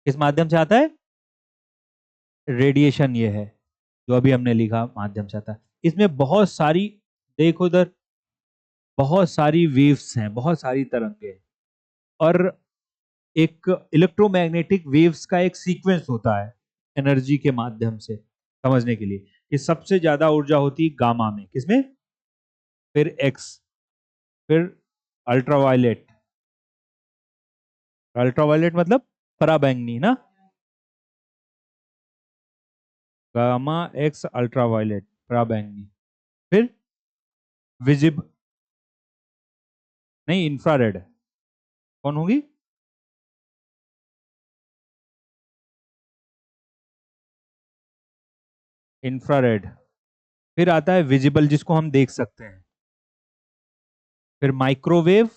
किस माध्यम से आता है? रेडिएशन ये है जो अभी हमने लिखा, माध्यम से आता है। इसमें बहुत सारी, देखो इधर, बहुत सारी वेव्स हैं, बहुत सारी तरंगे हैं, और एक इलेक्ट्रोमैग्नेटिक वेव्स का एक सीक्वेंस होता है एनर्जी के माध्यम से समझने के लिए, कि सबसे ज्यादा ऊर्जा होती है गामा में, किसमें? फिर एक्स, फिर अल्ट्रावायलेट, अल्ट्रावायलेट मतलब पराबैंगनी ना, गामा, एक्स, अल्ट्रावायलेट, पराबैंगनी, फिर विजिब, नहीं, इंफ्रारेड। कौन होगी? इंफ्रारेड। फिर आता है विजिबल, जिसको हम देख सकते हैं, फिर माइक्रोवेव,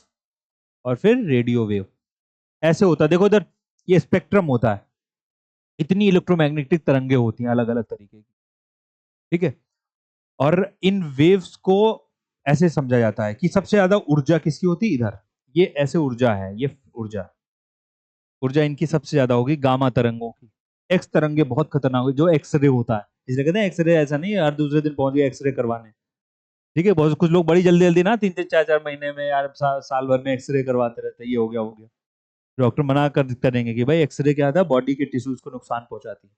और फिर रेडियो वेव। ऐसे होता है, देखो इधर, ये स्पेक्ट्रम होता है, इतनी इलेक्ट्रोमैग्नेटिक तरंगे होती हैं अलग अलग तरीके की। ठीक है, और इन वेव्स को ऐसे समझा जाता है कि सबसे ज्यादा ऊर्जा किसकी होती है इधर, ये ऐसे ऊर्जा है, ये ऊर्जा, ऊर्जा इनकी सबसे ज्यादा होगी गामा तरंगों की। एक्स तरंगे बहुत खतरनाक होगी, जो एक्सरे होता है, इसलिए कहते हैं एक्सरे ऐसा नहीं है हर दूसरे दिन पहुंच गए एक्सरे करवाने। ठीक है, बहुत कुछ लोग बड़ी जल्दी जल्दी ना 3-3 4-4 महीने में यार, साल भर में एक्सरे करवाते रहते हैं, ये हो गया, हो गया। डॉक्टर मना करेंगे कि भाई एक्सरे क्या था, बॉडी के टिश्यूज को नुकसान पहुंचाती है।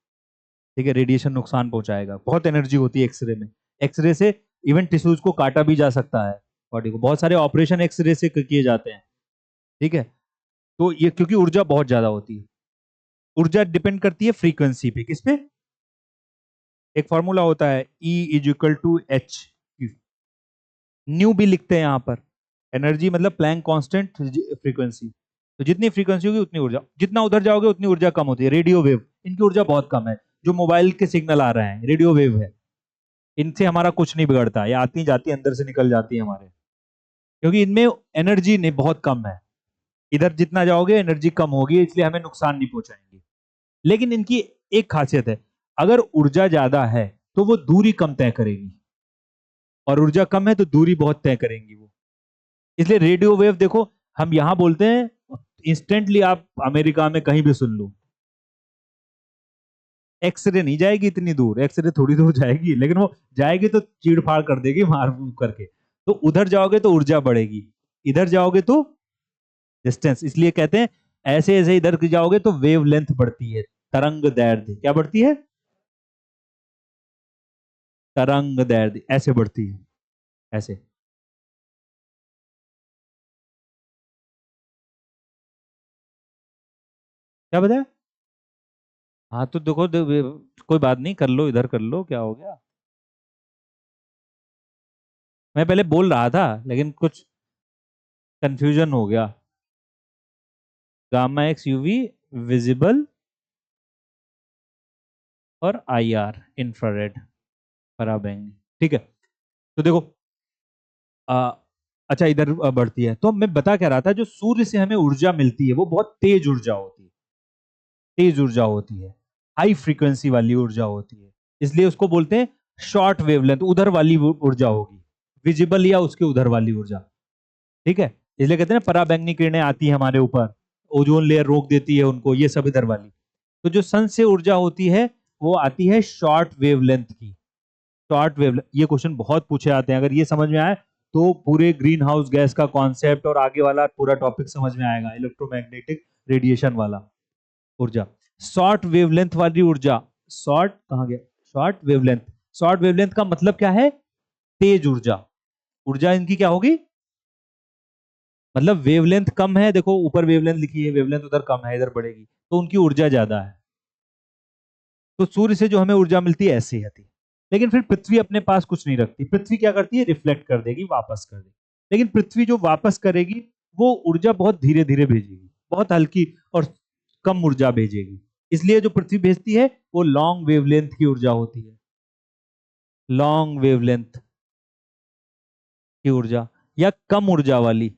ठीक है, रेडिएशन नुकसान पहुंचाएगा, बहुत एनर्जी होती है एक्सरे में। एक्सरे से इवन टिश्यूज को काटा भी जा सकता है, बॉडी को, बहुत सारे ऑपरेशन एक्सरे से किए जाते हैं। ठीक है, तो ये क्योंकि ऊर्जा बहुत ज्यादा होती है। ऊर्जा डिपेंड करती है फ्रीक्वेंसी पे, किस पे? एक फॉर्मूला होता है E = H। न्यू भी लिखते हैं यहाँ पर, एनर्जी मतलब प्लैंक कांस्टेंट, फ्रीक्वेंसी, तो जितनी फ्रीक्वेंसी होगी उतनी ऊर्जा, जितना उधर जाओगे उतनी ऊर्जा कम होती है। रेडियो वेव, इनकी ऊर्जा बहुत कम है, जो मोबाइल के सिग्नल आ रहे हैं रेडियो वेव है, इनसे हमारा कुछ नहीं बिगड़ता, ये आती जाती अंदर से निकल जाती है हमारे, क्योंकि इनमें एनर्जी नहीं, बहुत कम है। इधर जितना जाओगे एनर्जी कम होगी, इसलिए हमें नुकसान नहीं पहुंचाएंगे। लेकिन इनकी एक खासियत है, अगर ऊर्जा ज्यादा है तो वो दूरी कम तय करेगी। और ऊर्जा कम है तो दूरी बहुत तय करेंगी वो। इसलिए रेडियो वेव देखो, हम यहां बोलते हैं, इंस्टेंटली आप अमेरिका में कहीं भी सुन लो, एक्सरे नहीं जाएगी इतनी दूर, एक्सरे थोड़ी दूर जाएगी, लेकिन वो जाएगी तो चीड़ फाड़ कर देगी मार करके। तो उधर जाओगे तो ऊर्जा बढ़ेगी, इधर जाओगे तो डिस्टेंस। इसलिए कहते हैं ऐसे ऐसे इधर की जाओगे तो वेव लेंथ बढ़ती है, तरंग दैर्ध्य क्या बढ़ती है, तरंग दैर्ध्य ऐसे बढ़ती है, ऐसे। क्या बताया? हाँ तो देखो, कोई बात नहीं, कर लो इधर, कर लो, क्या हो गया। मैं पहले बोल रहा था लेकिन कुछ कंफ्यूजन हो गया। गामा एक्स यूवी विजिबल और आई आर इंफ्रारेड पराबैंगनी। ठीक है, तो देखो, आ, अच्छा इधर बढ़ती है। तो मैं बता क्या रहा था, जो सूर्य से हमें ऊर्जा मिलती है वो बहुत तेज ऊर्जा होती है, तेज ऊर्जा होती है, हाई फ्रीक्वेंसी वाली ऊर्जा होती है। इसलिए उसको बोलते हैं शॉर्ट वेवलेंथ, उधर वाली ऊर्जा होगी, विजिबल या उसके उधर वाली ऊर्जा। ठीक है, इसलिए कहते हैं ना पराबैंगनी किरणें आती है हमारे ऊपर, ओजोन लेयर रोक देती है उनको, ये सब इधर वाली। तो जो सन से ऊर्जा होती है वो आती है शॉर्ट वेवलेंथ की। शॉर्ट वेव, ये क्वेश्चन बहुत पूछे आते हैं, अगर ये समझ में आए तो पूरे ग्रीन हाउस गैस का कॉन्सेप्ट और आगे वाला पूरा टॉपिक समझ में आएगा, इलेक्ट्रोमैग्नेटिक रेडिएशन वाला ऊर्जा। शॉर्ट वेवलेंथ वाली ऊर्जा, शॉर्ट कहाँ गया, शॉर्ट वेवलेंथ, शॉर्ट वेवलेंथ का मतलब क्या है, तेज ऊर्जा। ऊर्जा इनकी क्या होगी, मतलब वेवलेंथ कम है, देखो ऊपर वेवलेंथ लिखी है, वेवलेंथ उधर कम है, इधर बढ़ेगी, तो उनकी ऊर्जा ज्यादा है। तो सूर्य से जो हमें ऊर्जा मिलती है ऐसी आती है। लेकिन फिर पृथ्वी अपने पास कुछ नहीं रखती, पृथ्वी क्या करती है, रिफ्लेक्ट कर देगी, वापस कर देगी। लेकिन पृथ्वी जो वापस करेगी वो ऊर्जा बहुत धीरे धीरे भेजेगी, बहुत हल्की और कम ऊर्जा भेजेगी। इसलिए जो पृथ्वी भेजती है वो लॉन्ग वेवलेंथ की ऊर्जा होती है, लॉन्ग वेवलेंथ की ऊर्जा, या कम ऊर्जा वाली,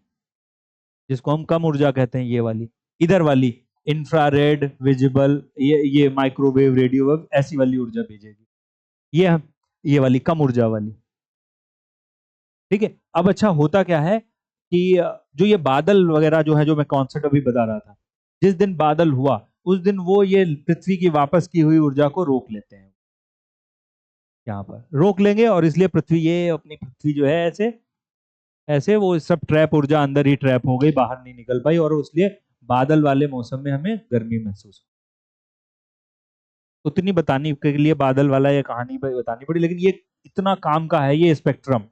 जिसको हम कम ऊर्जा कहते हैं, ये वाली, इधर वाली इंफ्रारेड, विजिबल, ये माइक्रोवेव, रेडियो वेव, ऐसी वाली ऊर्जा भेजेगी। ये हम, ये वाली कम ऊर्जा वाली। ठीक है, अब अच्छा होता क्या है कि जो ये बादल वगैरह जो है, जो मैं कॉन्सेप्ट अभी बता रहा था, जिस दिन बादल हुआ उस दिन वो ये पृथ्वी की वापस की हुई ऊर्जा को रोक लेते हैं, यहाँ पर रोक लेंगे, और इसलिए पृथ्वी, ये अपनी पृथ्वी जो है ऐसे ऐसे वो सब ट्रैप ऊर्जा अंदर ही ट्रैप हो गई, बाहर नहीं निकल पाई, और इसलिए बादल वाले मौसम में हमें गर्मी महसूस हुई। उतनी बताने के लिए बादल वाला ये कहानी बतानी पड़ी, लेकिन ये इतना काम का है ये स्पेक्ट्रम,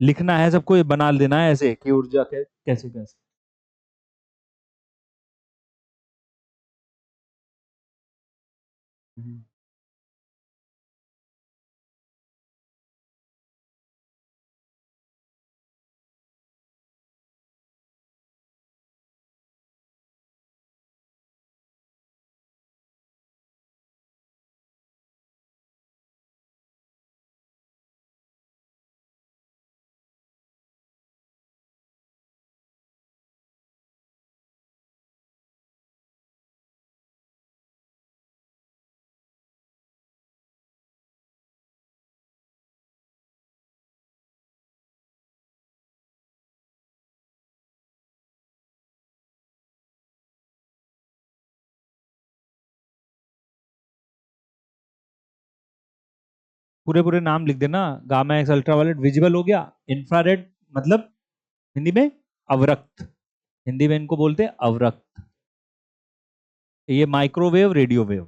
लिखना है सबको, ये बना देना है ऐसे कि ऊर्जा कैसे कैसे। हम्म। पूरे पूरे नाम लिख देना, गामा एक्स अल्ट्रावायलेट विजिबल हो गया, इंफ्रारेड मतलब हिंदी में अवरक्त, हिंदी में इनको बोलते हैं अवरक्त, ये माइक्रोवेव, रेडियो वेव।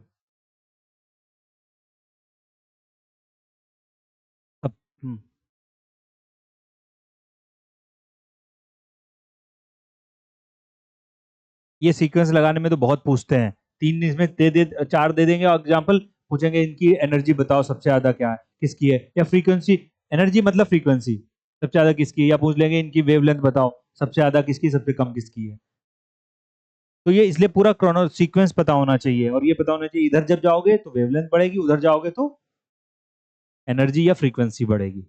अब ये सीक्वेंस लगाने में तो बहुत पूछते हैं, तीन इसमें दे दे, चार दे देंगे और एग्जाम्पल पूछेंगे, इनकी एनर्जी बताओ सबसे ज्यादा क्या है, किसकी है, या फ्रीक्वेंसी, एनर्जी मतलब फ्रीक्वेंसी सबसे ज्यादा किसकी है, या पूछ लेंगे इनकी वेवलेंथ बताओ सबसे ज्यादा किसकी, सबसे कम किसकी है। तो ये इसलिए पूरा क्रोनो सीक्वेंस पता होना चाहिए, और ये पता होना चाहिए इधर जब जाओगे तो वेवलेंथ बढ़ेगी, उधर जाओगे तो एनर्जी या फ्रीक्वेंसी बढ़ेगी।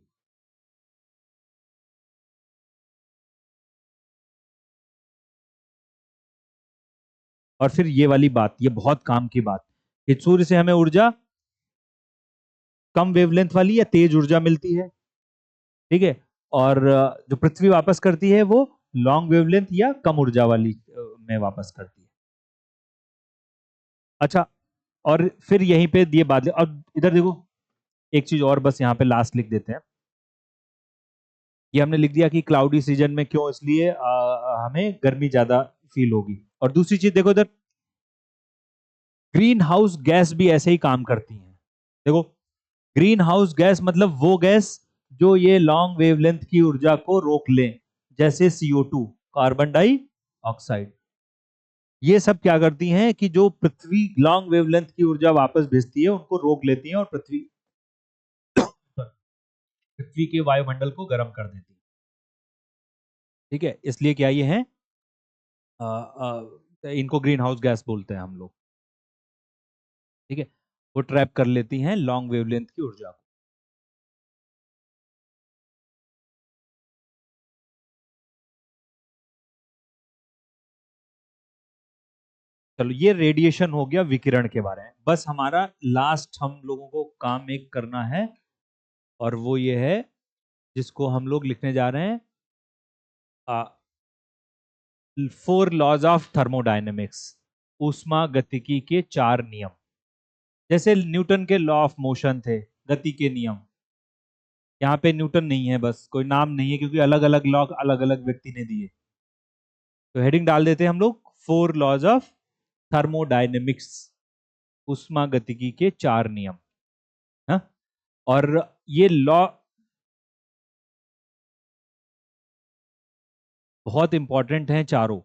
और फिर ये वाली बात, ये बहुत काम की बात, कि सूर्य से हमें ऊर्जा कम वेवलेंथ वाली या तेज ऊर्जा मिलती है, ठीक है। और जो पृथ्वी वापस करती है वो लॉन्ग वेवलेंथ या कम ऊर्जा वाली में वापस करती है। अच्छा, और फिर यहीं पे ये बादल, अब इधर देखो एक चीज और बस यहाँ पे लास्ट लिख देते हैं। ये हमने लिख दिया कि क्लाउडी सीजन में क्यों, इसलिए हमें गर्मी ज्यादा फील होगी। और दूसरी चीज देखो इधर, ग्रीन हाउस गैस भी ऐसे ही काम करती है। देखो, ग्रीन हाउस गैस मतलब वो गैस जो ये लॉन्ग वेवलेंथ की ऊर्जा को रोक ले, जैसे CO2, कार्बन डाई ऑक्साइड। ये सब क्या करती हैं कि जो पृथ्वी लॉन्ग वेवलेंथ की ऊर्जा वापस भेजती है उनको रोक लेती हैं और पृथ्वी पृथ्वी के वायुमंडल को गर्म कर देती है। ठीक है, इसलिए क्या ये है, इनको ग्रीन हाउस गैस बोलते हैं हम लोग। ठीक है, वो ट्रैप कर लेती हैं लॉन्ग वेवलेंथ की ऊर्जा को। चलो, ये रेडिएशन हो गया विकिरण के बारे में। बस हमारा लास्ट हम लोगों को काम एक करना है, और वो ये है जिसको हम लोग लिखने जा रहे हैं, 4 लॉज ऑफ थर्मोडायनेमिक्स, ऊष्मा गतिकी के 4 नियम। जैसे न्यूटन के लॉ ऑफ मोशन थे, गति के नियम, यहाँ पे न्यूटन नहीं है, बस कोई नाम नहीं है क्योंकि अलग अलग लॉ अलग अलग व्यक्ति ने दिए। तो हेडिंग डाल देते हैं हम लोग, 4 लॉज ऑफ थर्मोडायनेमिक्स, ऊष्मा गतिकी के 4 नियम। हाँ? और ये लॉ बहुत इंपॉर्टेंट हैं चारों,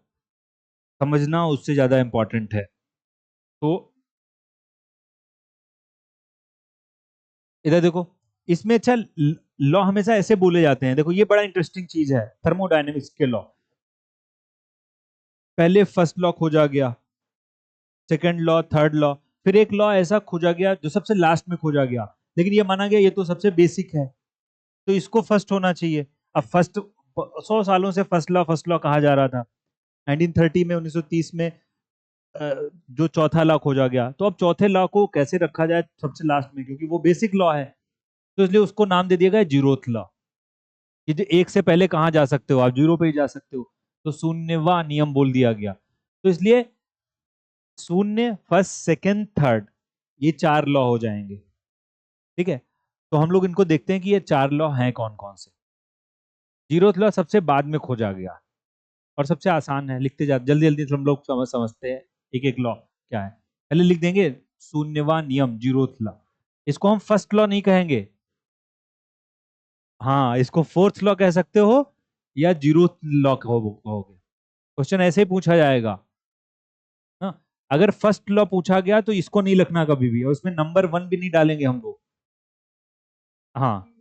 समझना उससे ज्यादा इंपॉर्टेंट है। तो इधर देखो, इसमें अच्छा, लॉ हमेशा ऐसे बोले जाते हैं। देखो ये बड़ा इंटरेस्टिंग चीज है थर्मोडायनेमिक्स के लॉ। पहले फर्स्ट लॉ खोजा गया, सेकंड लॉ, थर्ड लॉ, फिर एक लॉ ऐसा खोजा गया जो सबसे लास्ट में खोजा गया, लेकिन ये माना गया ये तो सबसे बेसिक है, तो इसको फर्स्ट होना चाहिए। अब फर्स्ट, 100 सालों से फर्स्ट लॉ कहा जा रहा था। 1930 में, 1930 में जो चौथा लॉ खोजा गया, तो अब चौथे लॉ को कैसे रखा जाए सबसे लास्ट में, क्योंकि वो बेसिक लॉ है, तो इसलिए उसको नाम दे दिया गया जीरोथ लॉ। कि जो एक से पहले कहाँ जा सकते हो, आप जीरो पे ही जा सकते हो, तो शून्यवा नियम बोल दिया गया। तो इसलिए शून्य, फर्स्ट, सेकंड, थर्ड, ये 4 लॉ हो जाएंगे। ठीक है, तो हम लोग इनको देखते हैं कि ये 4 लॉ हैं कौन कौन से। जीरोथ लॉ सबसे बाद में खोजा गया और सबसे आसान है, लिखते जाते जल्दी जल्दी हम लोग समझते हैं एक एक लॉ क्या है। पहले लिख देंगे शून्यवा नियम, जीरोथ लॉ। इसको हम फर्स्ट लॉ नहीं कहेंगे, हाँ, इसको फोर्थ लॉ कह सकते हो या जीरोथ लॉ कहोगे। क्वेश्चन ऐसे ही पूछा जाएगा। हाँ, अगर फर्स्ट लॉ पूछा गया तो इसको नहीं लिखना कभी भी, और उसमें नंबर 1 भी नहीं डालेंगे हम लोग। हाँ,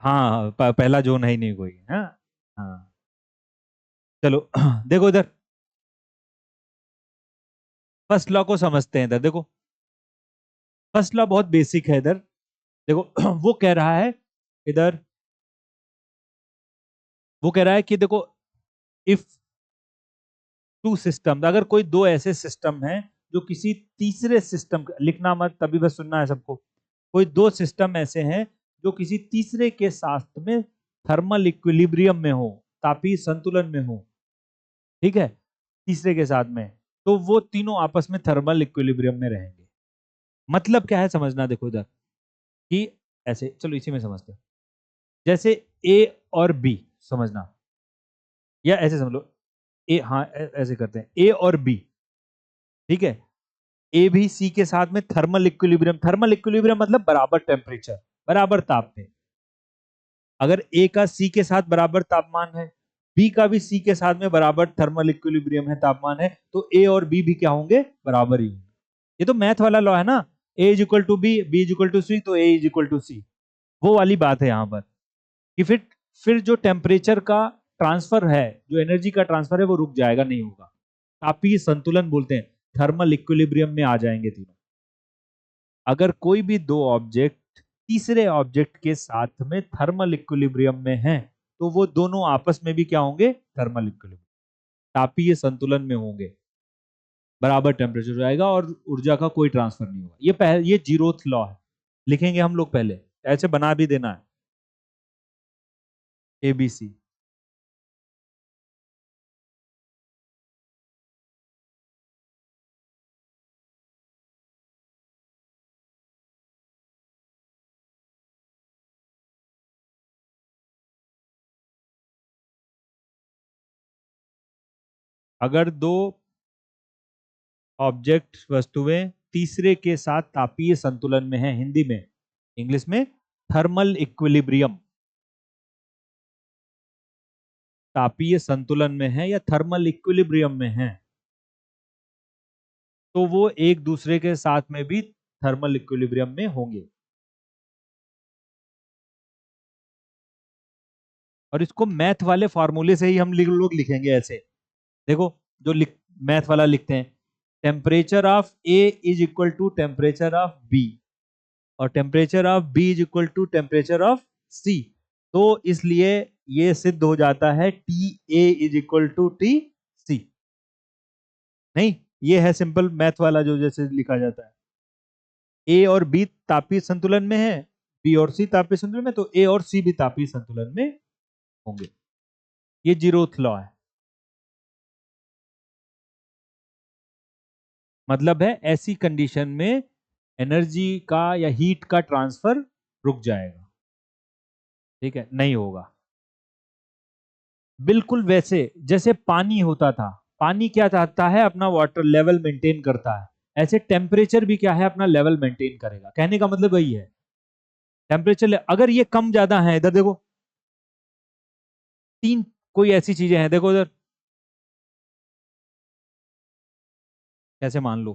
हाँ, पहला जोन है ही नहीं कोई। हाँ, हाँ, चलो देखो इधर, फर्स्ट लॉ को समझते हैं। इधर देखो, फर्स्ट लॉ बहुत बेसिक है। इधर देखो वो कह रहा है, इधर वो कह रहा है कि देखो, इफ टू सिस्टम, अगर कोई दो ऐसे सिस्टम हैं जो किसी तीसरे सिस्टम, लिखना मत, तभी बस सुनना है सबको। कोई दो सिस्टम ऐसे हैं जो किसी तीसरे के साथ में थर्मल इक्विलिब्रियम में हो, तापीय संतुलन में हो, ठीक है, तीसरे के साथ में, तो वो तीनों आपस में थर्मल इक्विलिब्रियम में रहेंगे। मतलब क्या है समझना, देखो इधर, कि ऐसे, चलो इसी में समझते हैं। जैसे ए और बी, समझना, या ऐसे समझ लो, ए, हाँ, ऐसे करते हैं, ए और बी, ठीक है, ए भी सी के साथ में थर्मल इक्विलिब्रियम, थर्मल इक्विलिब्रियम मतलब बराबर टेम्परेचर, बराबर ताप में। अगर ए का सी के साथ बराबर तापमान है, बी का भी सी के साथ में बराबर थर्मल इक्विलिब्रियम है, तापमान है, तो ए और बी भी क्या होंगे, बराबर ही होंगे। ये तो मैथ वाला लॉ है ना, A is equal to B, B is equal to C, तो A is equal to C. वो वाली बात है यहाँ पर, कि फिर जो टेम्परेचर का ट्रांसफर है, जो एनर्जी का ट्रांसफर है, वो रुक जाएगा, नहीं होगा। तापीय संतुलन बोलते हैं, थर्मल इक्विलिब्रियम में आ जाएंगे तीनों। अगर कोई भी दो ऑब्जेक्ट तीसरे ऑब्जेक्ट के साथ में थर्मल इक्विलिब्रियम में हैं, तो वो दोनों आपस में भी क्या होंगे, थर्मल इक्विलिब्रियम, तापीय संतुलन में होंगे। बराबर टेम्परेचर हो जाएगा और ऊर्जा का कोई ट्रांसफर नहीं होगा। ये जीरोथ लॉ है, लिखेंगे हम लोग पहले, ऐसे बना भी देना है ABC। अगर दो ऑब्जेक्ट वस्तुएं तीसरे के साथ तापीय संतुलन में है, हिंदी में, इंग्लिश में थर्मल इक्विलिब्रियम, तापीय संतुलन में है या थर्मल इक्विलिब्रियम में है, तो वो एक दूसरे के साथ में भी थर्मल इक्विलिब्रियम में होंगे। और इसको मैथ वाले फॉर्मूले से ही हम लोग लिखेंगे ऐसे। देखो, जो मैथ वाला लिखते हैं, temperature of A is equal to temperature of B और temperature of B is equal to temperature of C. तो इसलिए ये सिद्ध हो जाता है T A is equal to T C. नहीं, ये है सिंपल मैथ वाला जो जैसे लिखा जाता है। ए और बी तापीय संतुलन में है, बी और सी तापीय संतुलन में, तो ए और सी भी तापीय संतुलन में होंगे। ये जीरोथ लॉ है। मतलब है ऐसी कंडीशन में एनर्जी का या हीट का ट्रांसफर रुक जाएगा। ठीक है, नहीं होगा। बिल्कुल वैसे जैसे पानी होता था, पानी क्या चाहता है, अपना वाटर लेवल मेंटेन करता है, ऐसे टेम्परेचर भी क्या है, अपना लेवल मेंटेन करेगा। कहने का मतलब वही है, टेम्परेचर अगर ये कम ज्यादा है, इधर देखो, तीन कोई ऐसी चीजें हैं, देखो इधर, कैसे मान लो,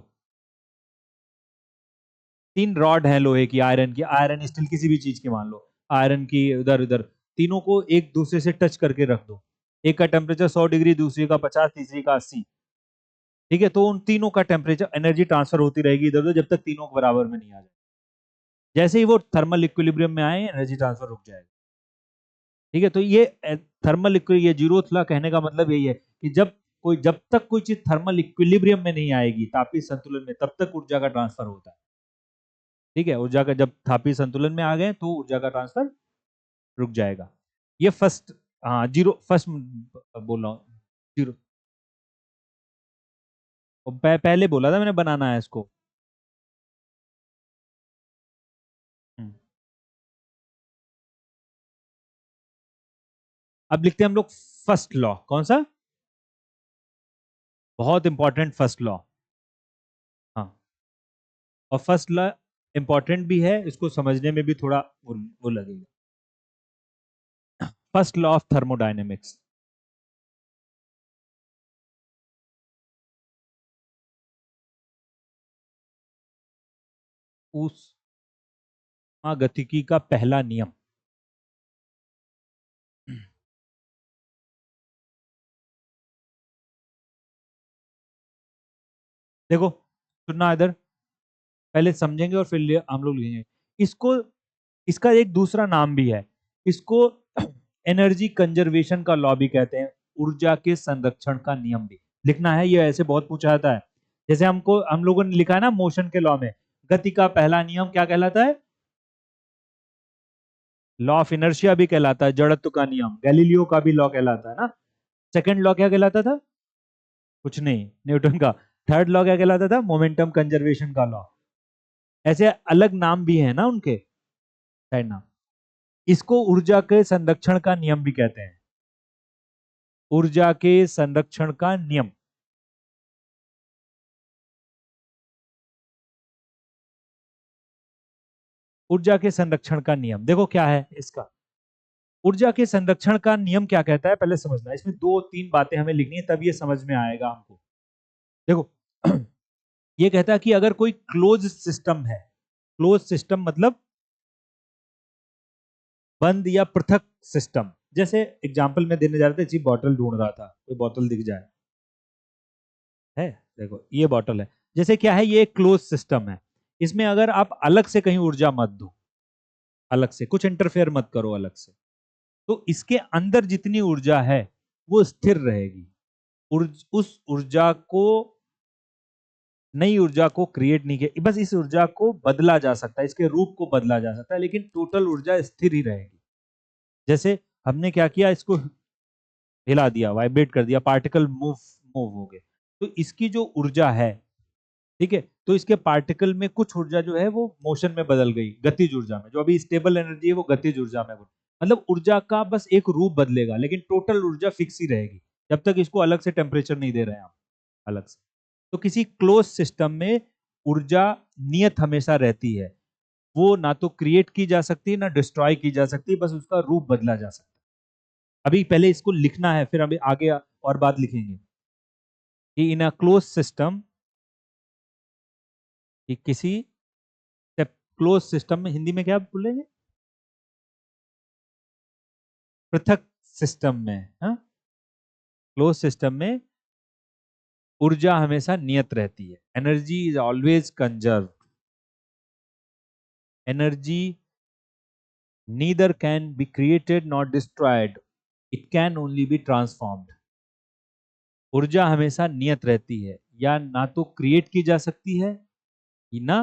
तीन रॉड है लोहे की, आयरन की, आयरन स्टील किसी भी चीज की मान लो, आयरन की, उधर उधर, तीनों को एक दूसरे से टच करके रख दो। एक का टेम्परेचर 100 डिग्री, दूसरी का 50, तीसरी का 80। ठीक है, तो उन तीनों का टेम्परेचर, एनर्जी ट्रांसफर होती रहेगी इधर उधर, जब तक तीनों के बराबर में नहीं आ जाए। जैसे ही वो थर्मल इक्विलिब्रियम में आए, एनर्जी ट्रांसफर रुक जाएगा। ठीक है, तो ये थर्मल ये जीरोथ लॉ कहने का मतलब यही है कि जब तक कोई चीज थर्मल इक्विलिब्रियम में नहीं आएगी, तापीय संतुलन में, तब तक ऊर्जा का ट्रांसफर होता है। ठीक है, ऊर्जा का जब तापीय संतुलन में आ गए तो ऊर्जा का ट्रांसफर रुक जाएगा। ये फर्स्ट, हाँ जीरो फर्स्ट बोल रहा हूँ, जीरो। पहले बोला था मैंने, बनाना है इसको। हम्म। अब लिखते हैं हम लोग फर्स्ट लॉ। कौन सा? बहुत इंपॉर्टेंट फर्स्ट लॉ। हाँ, और फर्स्ट लॉ इंपॉर्टेंट भी है, इसको समझने में भी थोड़ा वो लगेगा। First law of thermodynamics. ऊष्मागतिकी का पहला नियम। देखो, सुनना इधर, पहले समझेंगे और फिर हम लोग लेंगे इसको। इसका एक दूसरा नाम भी है, इसको एनर्जी कंजर्वेशन का लॉ भी कहते हैं, ऊर्जा के संरक्षण का नियम भी लिखना है। ये ऐसे बहुत पूछा जाता है। जैसे हम लोगों ने लिखा है ना मोशन के लॉ में, गति का पहला नियम क्या कहलाता है? लॉ ऑफ इनर्शिया भी कहलाता है, जड़त्व का नियम, गैलीलियो का भी लॉ कहलाता है ना। सेकंड लॉ क्या कहलाता था? कुछ नहीं, न्यूटन का। थर्ड लॉ क्या कहलाता था? मोमेंटम कंजर्वेशन का लॉ। ऐसे अलग नाम भी है ना उनके, साइड नाम। इसको ऊर्जा के संरक्षण का नियम भी कहते हैं, ऊर्जा के संरक्षण का नियम। ऊर्जा के संरक्षण का नियम देखो क्या है इसका। ऊर्जा के संरक्षण का नियम क्या कहता है, पहले समझना। इसमें दो तीन बातें हमें लिखनी है, तब ये समझ में आएगा हमको। देखो, ये कहता है कि अगर कोई क्लोज सिस्टम है, क्लोज सिस्टम मतलब बंद या पृथक सिस्टम। जैसे एग्जांपल में देने जा रहा था, जी बॉटल ढूंढ रहा था, कोई बॉटल दिख जाए, है, देखो ये बॉटल है। जैसे क्या है, ये एक क्लोज सिस्टम है, इसमें अगर आप अलग से कहीं ऊर्जा मत दो, अलग से कुछ इंटरफेयर मत करो अलग से, तो इसके अंदर जितनी ऊर्जा है वो स्थिर रहेगी। उस ऊर्जा को नई ऊर्जा को क्रिएट नहीं किया, बस इस ऊर्जा को बदला जा सकता है, इसके रूप को बदला जा सकता है, लेकिन टोटल ऊर्जा स्थिर ही रहेगी। जैसे हमने क्या किया, इसको हिला दिया, वाइब्रेट कर दिया, पार्टिकल मूव मूव हो गए, तो इसकी जो ऊर्जा है, ठीक है, तो इसके पार्टिकल में कुछ ऊर्जा जो है वो मोशन में बदल गई, गतिज ऊर्जा में। जो अभी स्टेबल एनर्जी है वो गतिज ऊर्जा में, मतलब ऊर्जा का बस एक रूप बदलेगा, लेकिन टोटल ऊर्जा फिक्स ही रहेगी, जब तक इसको अलग से टेम्परेचर नहीं दे रहे हैं आप अलग से। तो किसी क्लोज सिस्टम में ऊर्जा नियत हमेशा रहती है, वो ना तो क्रिएट की जा सकती है ना डिस्ट्रॉय की जा सकती, बस उसका रूप बदला जा सकता है। अभी पहले इसको लिखना है, फिर अभी आगे और बात लिखेंगे कि इन अ क्लोज सिस्टम, कि किसी क्लोज सिस्टम में हिंदी में क्या बोलेंगे, पृथक सिस्टम में, हाँ, क्लोज सिस्टम में ऊर्जा हमेशा नियत रहती है, energy is always conserve, energy neither can be created not destroyed, it can only be transformed. ऊर्जा हमेशा नियत रहती है, या ना तो क्रिएट की जा सकती है, ना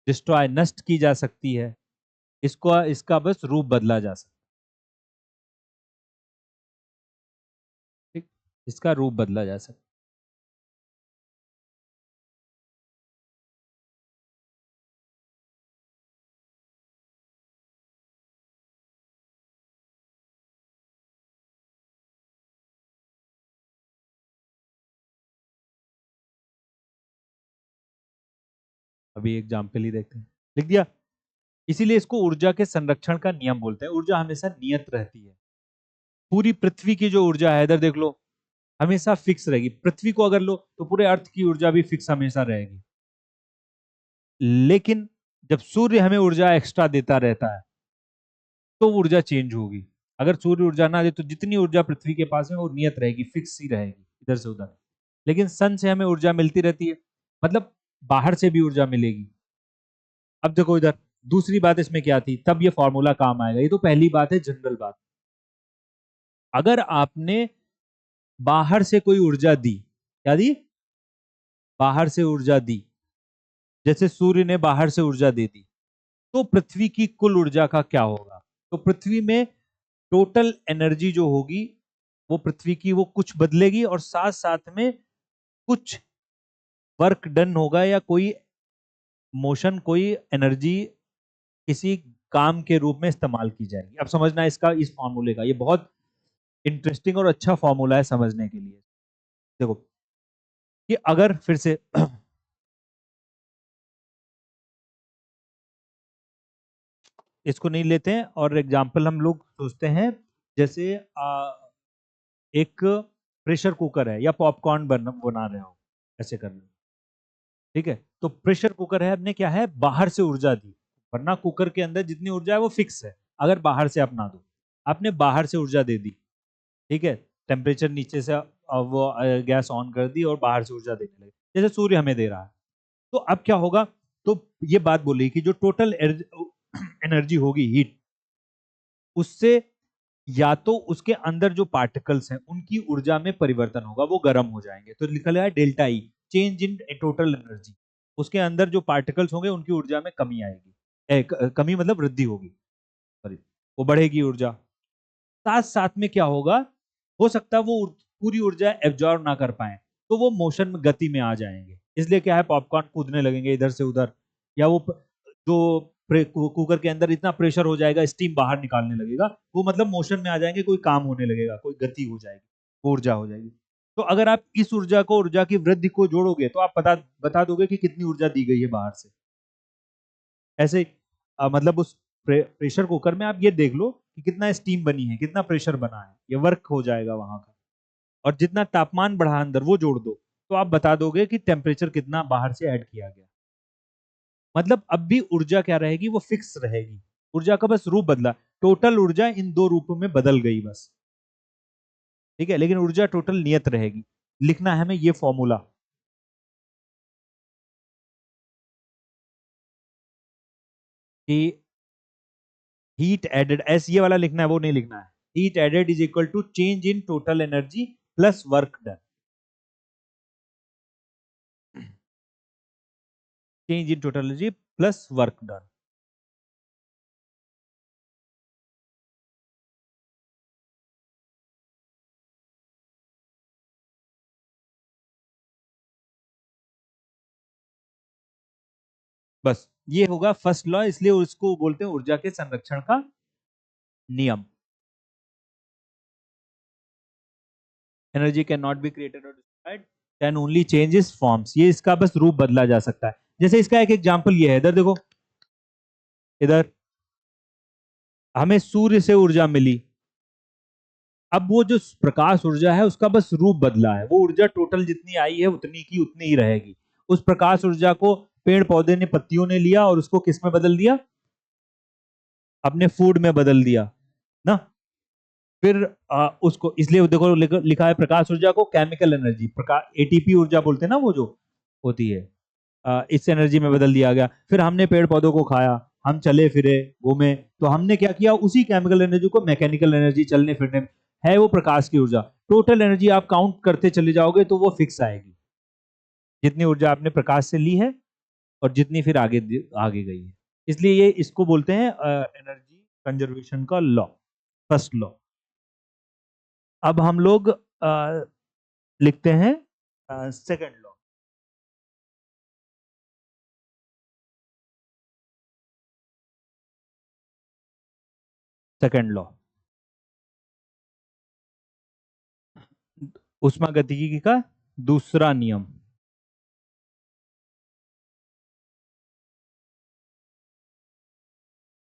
डिस्ट्रॉय नष्ट की जा सकती है, इसको इसका बस रूप बदला जा सकता है, ठीक, इसका रूप बदला जा सकता है। अभी एग्जाम्पल ही देखते हैं, लिख दिया। इसीलिए इसको ऊर्जा के संरक्षण का नियम बोलते हैं, ऊर्जा हमेशा नियत रहती है। पूरी पृथ्वी की जो ऊर्जा है, इधर देख लो, हमेशा फिक्स रहेगी। पृथ्वी को अगर लो तो पूरे अर्थ की ऊर्जा भी फिक्स हमेशा रहेगी, लेकिन जब सूर्य हमें ऊर्जा एक्स्ट्रा देता रहता है तो ऊर्जा चेंज होगी। अगर सूर्य ऊर्जा ना दे तो जितनी ऊर्जा पृथ्वी के पास है वो नियत रहेगी, फिक्स ही रहेगी इधर से उधर। लेकिन सन से हमें ऊर्जा मिलती रहती है, मतलब बाहर से भी ऊर्जा मिलेगी। अब देखो इधर, दूसरी बात इसमें क्या थी, तब ये फॉर्मूला काम आएगा। ये तो पहली बात है, जनरल बात। अगर आपने बाहर से कोई ऊर्जा दी, क्या दी, बाहर से ऊर्जा दी, जैसे सूर्य ने बाहर से ऊर्जा दे दी, तो पृथ्वी की कुल ऊर्जा का क्या होगा। तो पृथ्वी में टोटल एनर्जी जो होगी वो पृथ्वी की वो कुछ बदलेगी, और साथ साथ में कुछ वर्क डन होगा, या कोई मोशन, कोई एनर्जी किसी काम के रूप में इस्तेमाल की जाएगी। अब समझना इसका, इस फॉर्मूले का, ये बहुत इंटरेस्टिंग और अच्छा फॉर्मूला है समझने के लिए। देखो कि अगर फिर से इसको नहीं लेते हैं और एग्जाम्पल हम लोग सोचते हैं, जैसे एक प्रेशर कुकर है या पॉपकॉर्न बना रहे हो, ऐसे कर लो, ठीक है। तो प्रेशर कुकर है, आपने क्या है, बाहर से ऊर्जा दी, वरना कुकर के अंदर जितनी ऊर्जा है वो फिक्स है। अगर बाहर से अपना दो, आपने बाहर से ऊर्जा दे दी, ठीक है, टेम्परेचर नीचे से वो गैस ऑन कर दी और बाहर से ऊर्जा देने लगे, जैसे सूर्य हमें दे रहा है। तो अब क्या होगा, तो ये बात बोली कि जो टोटल एनर्जी होगी, हीट, उससे या तो उसके अंदर जो पार्टिकल्स हैं उनकी ऊर्जा में परिवर्तन होगा, वो गर्म हो जाएंगे, तो लिखा गया है delta E, change in total energy. उसके अंदर जो पार्टिकल्स होंगे उनकी ऊर्जा में कमी आएगी, कमी मतलब वृद्धि होगी, सॉरी, वो बढ़ेगी ऊर्जा। साथ साथ में क्या होगा, हो सकता है वो पूरी ऊर्जा एब्जॉर्ब ना कर पाए, तो वो मोशन में, गति में आ जाएंगे। इसलिए क्या है, पॉपकॉर्न कूदने लगेंगे इधर से उधर, या वो जो कुकर के अंदर इतना प्रेशर हो जाएगा, स्टीम बाहर निकालने लगेगा, वो मतलब मोशन में आ जाएंगे, कोई काम होने लगेगा, कोई गति हो जाएगी, ऊर्जा हो जाएगी। तो अगर आप इस ऊर्जा को, ऊर्जा की वृद्धि को जोड़ोगे, तो आप बता दोगे कि कितनी ऊर्जा दी गई है बाहर से। ऐसे मतलब उस प्रेशर कुकर में आप ये देख लो कि कितना स्टीम बनी है, कितना प्रेशर बना है, ये वर्क हो जाएगा वहां का। और जितना तापमान बढ़ा अंदर वो जोड़ दो, तो आप बता दोगे कि टेम्परेचर कितना बाहर से ऐड किया गया। मतलब अब भी ऊर्जा क्या रहेगी, वो फिक्स रहेगी, ऊर्जा का बस रूप बदला, टोटल ऊर्जा इन दो रूपों में बदल गई बस, ठीक है, लेकिन ऊर्जा टोटल नियत रहेगी। लिखना है हमें ये फॉर्मूला कि हीट एडेड, एस ये वाला लिखना है, वो नहीं लिखना है। Heat added is equal to change in total energy plus work done. Change in total energy plus work done. बस ये होगा फर्स्ट लॉ, इसलिए उसको बोलते हैं ऊर्जा के संरक्षण का नियम। Energy can not be created और destroyed, can only change is forms. ये इसका बस रूप बदला जा सकता है। जैसे इसका एक एग्जांपल ये है, इधर देखो, इधर हमें सूर्य से ऊर्जा मिली। अब वो जो प्रकाश ऊर्जा है उसका बस रूप बदला है, वो ऊर्जा टोटल जितनी आई है उतनी की उतनी ही रहेगी। उस प्रकाश ऊर्जा को पेड़ पौधे ने, पत्तियों ने लिया और उसको किस में बदल दिया? अपने फूड में बदल दिया ना। फिर उसको इसलिए देखो लिखा है प्रकाश ऊर्जा को केमिकल एनर्जी, प्रकाश एटीपी ऊर्जा बोलते हैं ना, वो जो होती है, इस एनर्जी में बदल दिया गया। फिर हमने पेड़ पौधों को खाया, हम चले फिरे, घूमे, तो हमने क्या किया, उसी केमिकल एनर्जी को मैकेनिकल एनर्जी, चलने फिरने में, है वो प्रकाश की ऊर्जा। टोटल एनर्जी आप काउंट करते चले जाओगे तो वो फिक्स आएगी, जितनी ऊर्जा आपने प्रकाश से ली है और जितनी फिर आगे आगे गई है। इसलिए ये इसको बोलते हैं एनर्जी कंजर्वेशन का लॉ, फर्स्ट लॉ। अब हम लोग लिखते हैं सेकंड लॉ। सेकंड लॉ, उष्मागतिकी का दूसरा नियम।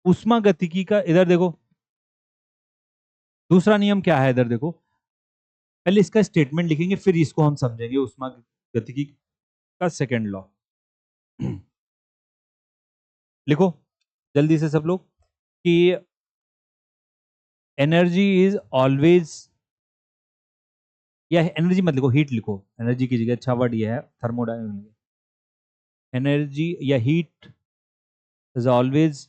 उष्मागतिकी का इधर देखो, दूसरा नियम क्या है, इधर देखो। पहले इसका स्टेटमेंट लिखेंगे फिर इसको हम समझेंगे, उष्मागतिकी का सेकंड लॉ। लिखो जल्दी से सब लोग कि एनर्जी इज ऑलवेज, या एनर्जी मत लिखो, हीट लिखो एनर्जी की जगह, अच्छा वर्ड ये है थर्मोडायनेमिक। एनर्जी या heat is always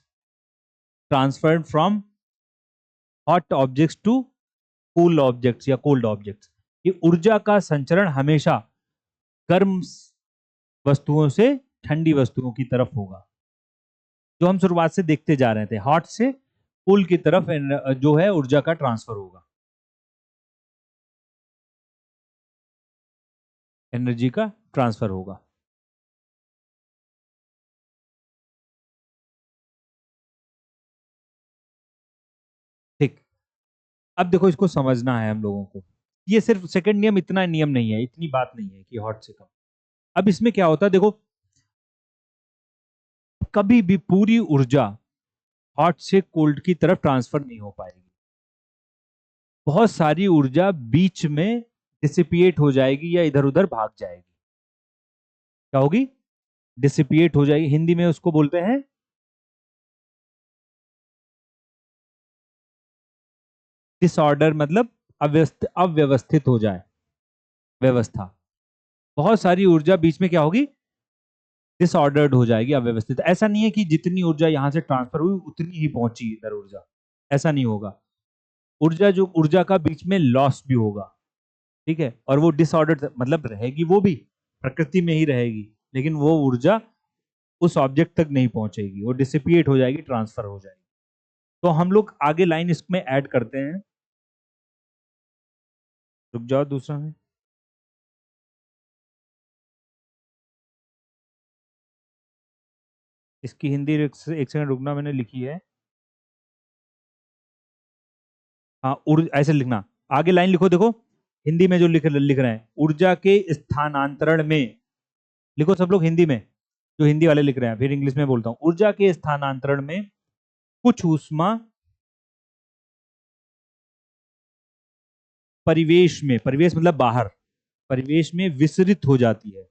transferred from hot objects to cool objects या कोल्ड ऑब्जेक्ट्स। ये ऊर्जा का संचरण हमेशा गर्म वस्तुओं से ठंडी वस्तुओं की तरफ होगा, जो हम शुरुआत से देखते जा रहे थे, हॉट से कूल की तरफ जो है ऊर्जा का ट्रांसफर होगा, एनर्जी का ट्रांसफर होगा। ठीक, अब देखो इसको समझना है हम लोगों को। ये सिर्फ सेकंड नियम, इतना नियम नहीं है, इतनी बात नहीं है कि हॉट से कम। अब इसमें क्या होता है देखो, कभी भी पूरी ऊर्जा हॉट से कोल्ड की तरफ ट्रांसफर नहीं हो पाएगी। बहुत सारी ऊर्जा बीच में डिसिपिएट हो जाएगी या इधर उधर भाग जाएगी। क्या होगी? डिसिपिएट हो जाएगी, हिंदी में उसको बोलते हैं डिसऑर्डर, मतलब अव्यवस्थित हो जाए, व्यवस्था। बहुत सारी ऊर्जा बीच में क्या होगी? डिसऑर्डर्ड हो जाएगी, अव्यवस्थित। ऐसा नहीं है कि जितनी ऊर्जा यहां से ट्रांसफर हुई उतनी ही पहुंची इधर ऊर्जा, ऐसा नहीं होगा। ऊर्जा, जो ऊर्जा का बीच में लॉस भी होगा, ठीक है, और वो डिसऑर्डर्ड मतलब रहेगी, वो भी प्रकृति में ही रहेगी, लेकिन वो ऊर्जा उस ऑब्जेक्ट तक नहीं पहुंचेगी, वो डिसिपिएट हो जाएगी, ट्रांसफर हो जाएगी। तो हम लोग आगे लाइन इसमें ऐड करते हैं, रुक जाओ दूसरा में। इसकी हिंदी एक सेकंड रुकना, मैंने लिखी है। हाँ, ऐसे लिखना, आगे लाइन लिखो, देखो हिंदी में जो लिख रहे हैं, ऊर्जा के स्थानांतरण में, लिखो सब लोग हिंदी में, जो हिंदी वाले लिख रहे हैं, फिर इंग्लिश में बोलता हूं। ऊर्जा के स्थानांतरण में कुछ ऊष्मा परिवेश में, परिवेश मतलब बाहर, परिवेश में विसरित हो जाती है।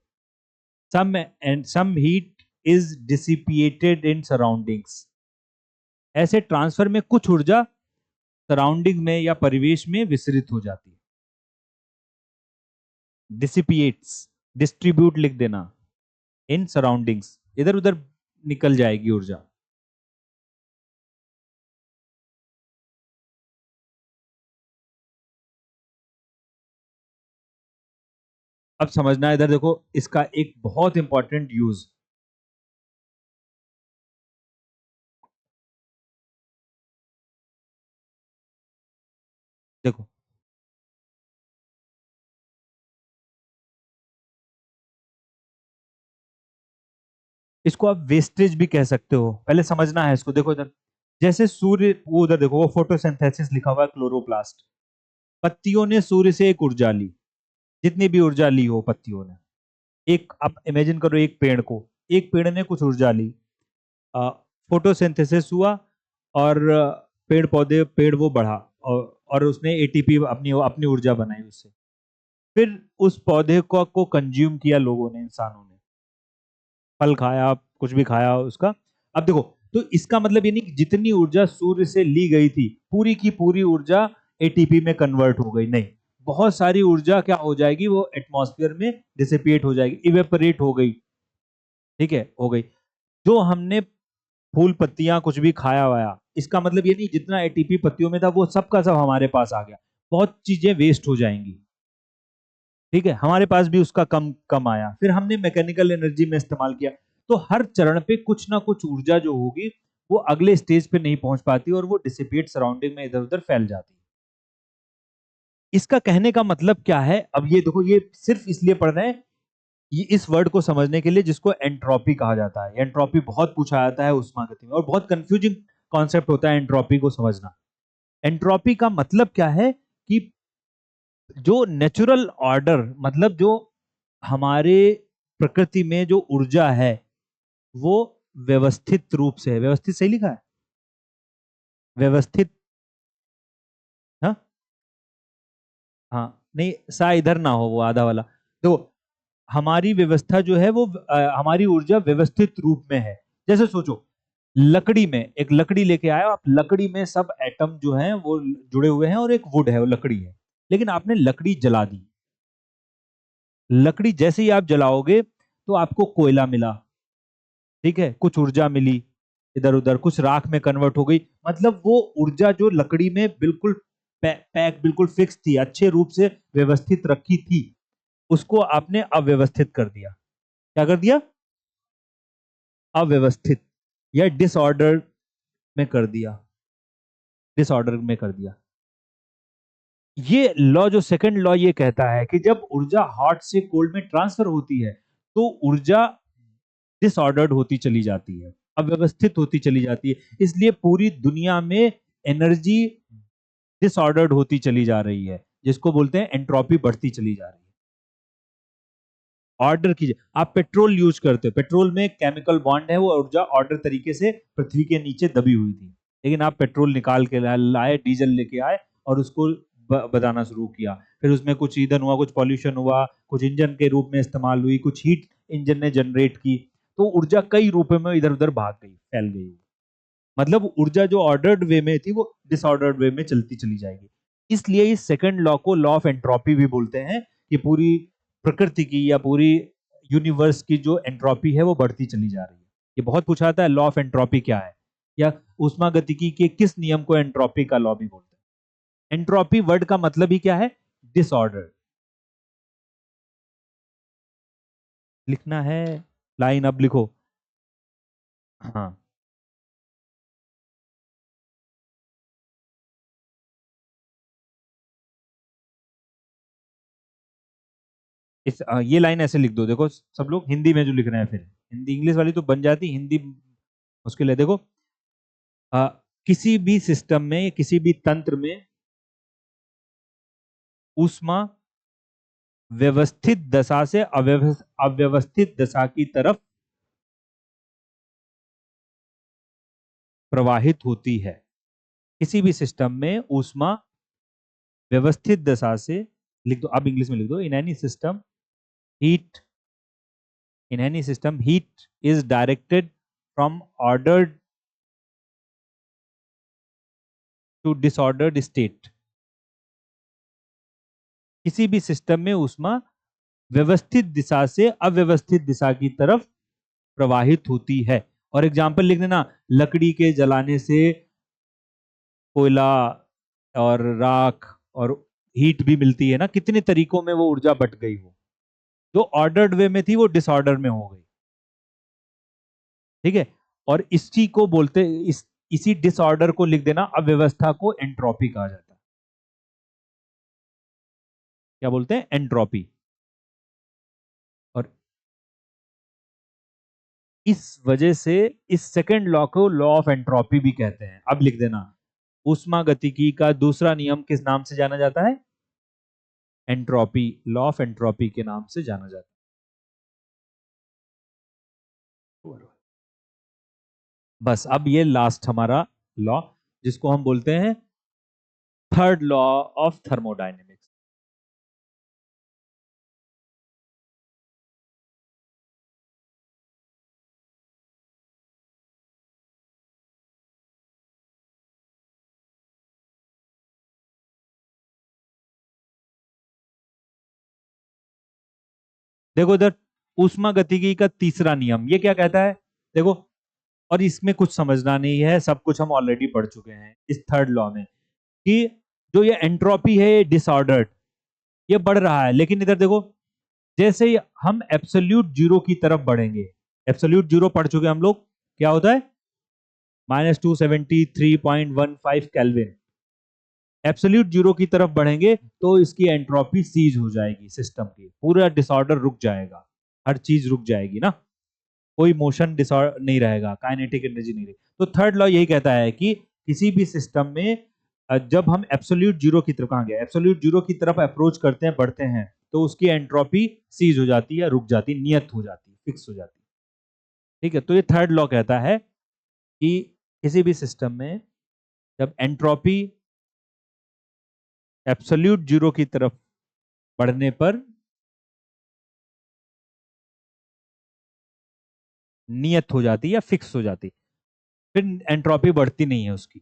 Some heat is dissipated in surroundings. ऐसे ट्रांसफर में कुछ ऊर्जा सराउंडिंग में या परिवेश में विसरित हो जाती है। डिसिपिएट्स, डिस्ट्रीब्यूट लिख देना, इन सराउंडिंग्स, इधर उधर निकल जाएगी ऊर्जा। अब समझना, इधर देखो, इसका एक बहुत इंपॉर्टेंट यूज, देखो इसको आप वेस्टेज भी कह सकते हो, पहले समझना है इसको। देखो इधर, जैसे सूर्य, वो उधर देखो, वो फोटोसिंथेसिस लिखा हुआ है, क्लोरोप्लास्ट। पत्तियों ने सूर्य से एक ऊर्जा ली, जितनी भी ऊर्जा ली हो पत्तियों ने। एक आप इमेजिन करो, एक पेड़ को, एक पेड़ ने कुछ ऊर्जा ली, फोटोसिंथेसिस हुआ, और पेड़ पौधे, पेड़ वो बढ़ा, और उसने एटीपी अपनी अपनी ऊर्जा बनाई उससे। फिर उस पौधे को कंज्यूम किया लोगों ने, इंसानों ने, फल खाया, कुछ भी खाया उसका। अब देखो, तो इसका मतलब ये नहीं कि जितनी ऊर्जा सूर्य से ली गई थी, पूरी की पूरी ऊर्जा एटीपी में कन्वर्ट हो गई, नहीं। बहुत सारी ऊर्जा क्या हो जाएगी, वो एटमॉस्फेयर में डिसिपेट हो जाएगी, इवेपोरेट हो गई। ठीक है, हो गई। जो हमने फूल पत्तियां कुछ भी खाया वाया, इसका मतलब ये नहीं जितना एटीपी पत्तियों में था वो सब का सब हमारे पास आ गया। बहुत चीजें वेस्ट हो जाएंगी। ठीक है, हमारे पास भी उसका कम कम आया, फिर हमने मैकेनिकल एनर्जी में इस्तेमाल किया। तो हर चरण पे कुछ ना कुछ ऊर्जा जो होगी, वो अगले स्टेज पे नहीं पहुंच पाती, और वो डिसिपेट सराउंडिंग में इधर उधर फैल जाती है। इसका कहने का मतलब क्या है, अब ये देखो, ये सिर्फ इसलिए पढ़ रहे हैं, ये इस वर्ड को समझने के लिए, जिसको एंट्रोपी कहा जाता है। एंट्रोपी बहुत पूछा जाता है उष्मागति में, और बहुत कंफ्यूजिंग कॉन्सेप्ट होता है एंट्रोपी को समझना। एंट्रोपी का मतलब क्या है कि जो नेचुरल ऑर्डर, मतलब जो हमारे प्रकृति में जो ऊर्जा है, वो व्यवस्थित रूप से है। व्यवस्थित सही लिखा है? व्यवस्थित। हाँ, हाँ, नहीं, सा इधर ना हो, वो आधा वाला। तो हमारी व्यवस्था जो है वो, हमारी ऊर्जा व्यवस्थित रूप में है। जैसे सोचो, लकड़ी में, एक लकड़ी लेके आए हो आप, लकड़ी में सब एटम जो हैं वो जुड़े हुए हैं, और एक वुड है, वो लकड़ी है। लेकिन आपने लकड़ी जला दी। लकड़ी जैसे ही आप जलाओगे, तो आपको कोयला मिला। ठीक है, कुछ ऊर्जा मिली, इधर उधर कुछ राख में कन्वर्ट हो गई। मतलब वो ऊर्जा जो लकड़ी में बिल्कुल पैक, बिल्कुल फिक्स थी, अच्छे रूप से व्यवस्थित रखी थी, उसको आपने अव्यवस्थित कर दिया। क्या कर दिया? अव्यवस्थित, या डिसऑर्डर में कर दिया। डिसऑर्डर में कर दिया। ये लॉ, जो सेकंड लॉ, ये कहता है कि जब ऊर्जा हॉट से कोल्ड में ट्रांसफर होती है, तो ऊर्जा डिसऑर्डर्ड होती चली जाती है, अव्यवस्थित होती चली जाती है। इसलिए पूरी दुनिया में एनर्जी डिसऑर्डर्ड होती चली जा रही है, जिसको बोलते हैं एंट्रोपी बढ़ती चली जा रही है। ऑर्डर कीजिए, आप पेट्रोल यूज करते हो, पेट्रोल में केमिकल बॉन्ड है, वो ऊर्जा ऑर्डर तरीके से पृथ्वी के नीचे दबी हुई थी। लेकिन आप पेट्रोल निकाल के लाए, डीजल लेके आए, और उसको बताना शुरू किया। फिर उसमें कुछ ईंधन हुआ, कुछ पॉल्यूशन हुआ, कुछ इंजन के रूप में इस्तेमाल हुई, कुछ हीट इंजन ने जनरेट की, तो ऊर्जा कई रूपों में इधर उधर भाग गई, फैल गई। मतलब ऊर्जा जो ऑर्डर्ड वे में थी, वो डिसऑर्डर्ड वे में चलती चली जाएगी। इसलिए इस सेकंड लॉ को लॉ ऑफ एंट्रोपी भी बोलते हैं, कि पूरी प्रकृति की, या पूरी यूनिवर्स की जो एंट्रोपी है, वो बढ़ती चली जा रही है। ये बहुत पूछा जाता है, लॉ ऑफ एंट्रोपी क्या है, या ऊष्मागतिकी के किस नियम को एंट्रोपी का लॉ भी बोलते हैं। एंट्रोपी वर्ड का मतलब ही क्या है? डिसऑर्डर। लिखना है, लाइन अब लिखो। हाँ, ये लाइन ऐसे लिख दो। देखो सब लोग हिंदी में जो लिख रहे हैं, फिर हिंदी, इंग्लिश वाली तो बन जाती, हिंदी मुश्किल है। देखो, आ, किसी भी सिस्टम में, किसी भी तंत्र में ऊष्मा व्यवस्थित दशा से अव्यवस्थित दशा की तरफ प्रवाहित होती है। किसी भी सिस्टम में ऊष्मा व्यवस्थित दशा से, लिख दो, अब इंग्लिश में लिख दो, in any system heat, in any system heat is directed from ordered to disordered state. किसी भी सिस्टम में ऊष्मा व्यवस्थित दिशा से अव्यवस्थित दिशा की तरफ प्रवाहित होती है। और एग्जाम्पल लिख देना, लकड़ी के जलाने से कोयला और राख और हीट भी मिलती है ना, कितने तरीकों में वो ऊर्जा बट गई, वो जो ऑर्डर्ड वे में थी, वो डिसऑर्डर में हो गई। ठीक है, और इसी को बोलते, इसी डिसऑर्डर को लिख देना, अव्यवस्था को एंट्रोपी कहा जाता है। क्या बोलते हैं, एंट्रोपी। और इस वजह से इस सेकंड लॉ को लॉ ऑफ एंट्रोपी भी कहते हैं। अब लिख देना, ऊष्मागतिकी का दूसरा नियम किस नाम से जाना जाता है, एंट्रोपी, लॉ ऑफ एंट्रोपी के नाम से जाना जाता है। बस अब ये लास्ट हमारा लॉ, जिसको हम बोलते हैं थर्ड लॉ ऑफ थर्मोडायनेमिक्स। देखो इधर ऊष्मागतिकी का तीसरा नियम ये क्या कहता है, देखो, और इसमें कुछ समझना नहीं है, सब कुछ हम ऑलरेडी पढ़ चुके हैं इस थर्ड लॉ में, कि जो ये एंट्रोपी है ये डिसऑर्डर्ड, ये बढ़ रहा है, लेकिन इधर देखो, जैसे ही हम एब्सोल्यूट जीरो की तरफ बढ़ेंगे, एब्सोल्यूट जीरो पढ़ चुके हम लोग, क्या होता है, -273.15 केल्विन। एब्सोल्यूट जीरो की तरफ बढ़ेंगे तो इसकी एंट्रोपी सीज हो जाएगी, सिस्टम की पूरा डिसऑर्डर रुक जाएगा, हर चीज रुक जाएगी ना, कोई मोशन डिसऑर्डर नहीं रहेगा, काइनेटिक एनर्जी नहीं रहेगी। तो थर्ड लॉ यही कहता है कि किसी भी सिस्टम में जब हम एब्सोल्यूट जीरो की तरफ, कहां गया, एब्सोल्यूट जीरो की तरफ अप्रोच करते हैं, बढ़ते हैं, तो उसकी एंट्रोपी सीज हो जाती है, रुक जाती है, नियत हो जाती है, फिक्स हो जाती है। ठीक है, तो ये थर्ड लॉ कहता है कि किसी भी सिस्टम में जब एंट्रोपी एब्सोल्यूट जीरो की तरफ बढ़ने पर नियत हो जाती है या फिक्स हो जाती है, फिर एंट्रोपी बढ़ती नहीं है उसकी।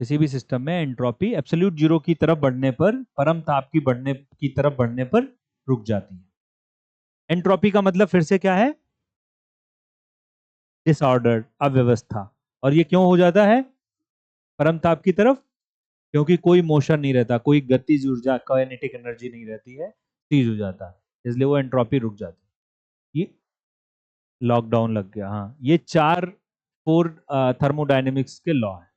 किसी भी सिस्टम में एंट्रोपी एब्सोल्यूट जीरो की तरफ बढ़ने पर, परम ताप की बढ़ने की तरफ बढ़ने पर रुक जाती है। एंट्रोपी का मतलब फिर से क्या है, डिसऑर्डर, अव्यवस्था। और ये क्यों हो जाता है परम ताप की तरफ, क्योंकि कोई मोशन नहीं रहता, कोई गतिज ऊर्जा, काइनेटिक एनर्जी नहीं रहती है, सीज हो जाता है, इसलिए वो एंट्रोपी रुक जाती है। ये लॉकडाउन लग गया, हाँ, ये चार फोर थर्मोडायनेमिक्स के लॉ है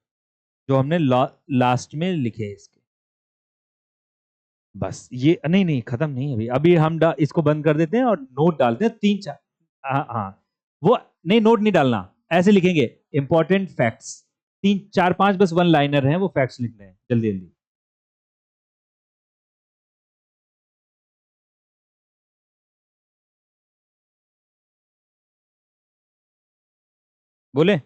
जो हमने लॉ लास्ट में लिखे हैं इसके। बस ये नहीं नहीं खत्म नहीं, अभी अभी हम इसको बंद कर देते हैं और नोट डालते हैं तीन चार। हाँ हाँ, वो नहीं, नोट नहीं डालना, ऐसे लिखेंगे इंपॉर्टेंट फैक्ट्स, तीन चार पांच बस वन लाइनर हैं, वो फैक्ट्स लिखने हैं जल्दी जल्दी। बोले,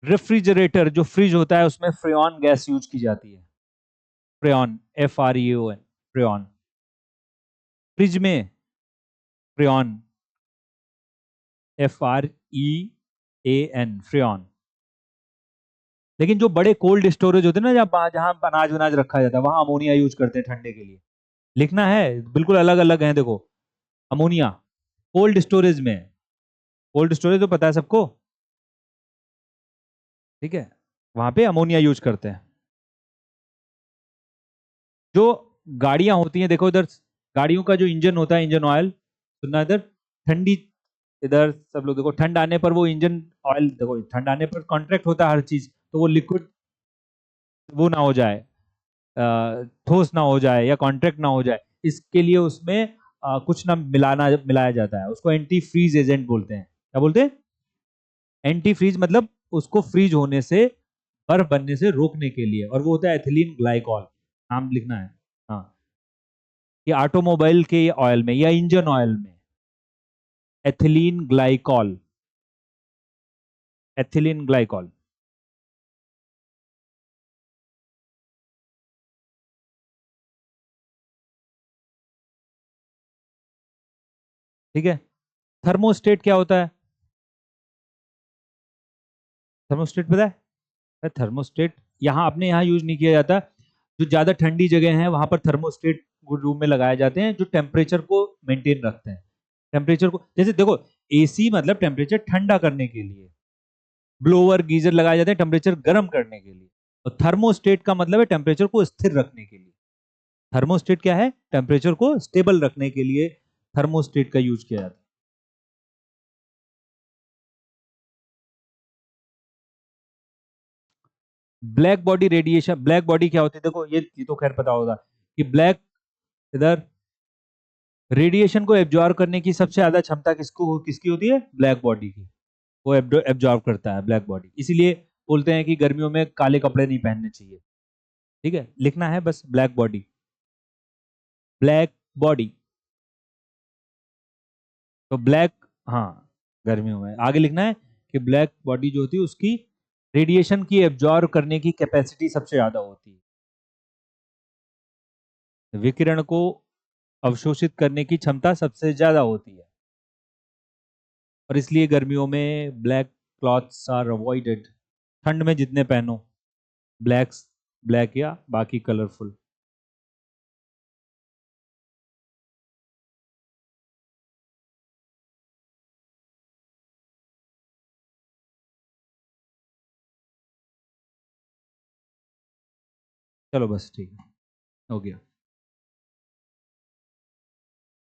रेफ्रिजरेटर जो फ्रिज होता है उसमें फ्रेऑन गैस यूज की जाती है, फ्रेऑन, FREON, फ्रेऑन। फ्रिज में फ्रेऑन, FREAN, फ्रेऑन। लेकिन जो बड़े कोल्ड स्टोरेज होते हैं ना, जहाँ जहाँ अनाज वनाज रखा जाता है, वहां अमोनिया यूज करते हैं ठंडे के लिए। लिखना है, बिल्कुल अलग अलग है, देखो, अमोनिया कोल्ड स्टोरेज में, कोल्ड स्टोरेज तो पता है सबको, ठीक है, वहां पे अमोनिया यूज करते हैं। जो गाड़ियां होती हैं, देखो इधर गाड़ियों का जो इंजन होता है, इंजन ऑयल, सुनना इधर, ठंडी, इधर सब लोग देखो, ठंड आने पर वो इंजन ऑयल, देखो ठंड आने पर कॉन्ट्रैक्ट होता है हर चीज, तो वो लिक्विड वो ना हो जाए, ठोस ना हो जाए या कॉन्ट्रैक्ट ना हो जाए, इसके लिए उसमें कुछ ना मिलाया जाता है, उसको एंटी फ्रीज एजेंट बोलते हैं। क्या बोलते हैं, एंटी फ्रीज, मतलब उसको फ्रीज होने से, बर्फ बनने से रोकने के लिए, और वो होता है एथिलीन ग्लाइकॉल, नाम लिखना है। हाँ, ये ऑटोमोबाइल के ऑयल में या इंजन ऑयल में, एथिलीन ग्लाइकॉल, एथिलीन ग्लाइकॉल। ठीक है, थर्मोस्टेट क्या होता है, थर्मोस्टेट पता है, थर्मोस्टेट यहाँ अपने यहाँ यूज नहीं किया जाता, जो ज्यादा ठंडी जगह है वहां पर थर्मोस्टेट रूम में लगाए जाते हैं, जो टेम्परेचर को मेंटेन रखते हैं, टेम्परेचर को, जैसे देखो, AC मतलब टेम्परेचर ठंडा करने के लिए, ब्लोअर गीजर लगाए जाते हैं टेम्परेचर गर्म करने के लिए, और थर्मोस्टेट का मतलब है टेम्परेचर को स्थिर रखने के लिए। थर्मोस्टेट क्या है, टेम्परेचर को स्टेबल रखने के लिए थर्मोस्टेट का यूज किया जाता है। Black body radiation, black body क्या होती है, देखो ये तो खैर पता होगा कि ब्लैक, इधर रेडिएशन को एब्जॉर्ब करने की सबसे ज्यादा क्षमता किसकी होती है, ब्लैक बॉडी की। वो एब्जॉर्ब करता है ब्लैक बॉडी, इसीलिए बोलते हैं कि गर्मियों में काले कपड़े नहीं पहनने चाहिए। ठीक है, लिखना है बस ब्लैक बॉडी, ब्लैक बॉडी। तो ब्लैक, हाँ, गर्मियों में आगे लिखना है कि ब्लैक बॉडी जो होती है उसकी रेडिएशन की एब्जॉर्ब करने की कैपेसिटी सबसे ज्यादा होती है, विकिरण को अवशोषित करने की क्षमता सबसे ज्यादा होती है, और इसलिए गर्मियों में ब्लैक क्लॉथ्स आर अवॉइडेड। ठंड में जितने पहनो ब्लैक्स, ब्लैक या बाकी कलरफुल। चलो बस ठीक है, हो गया।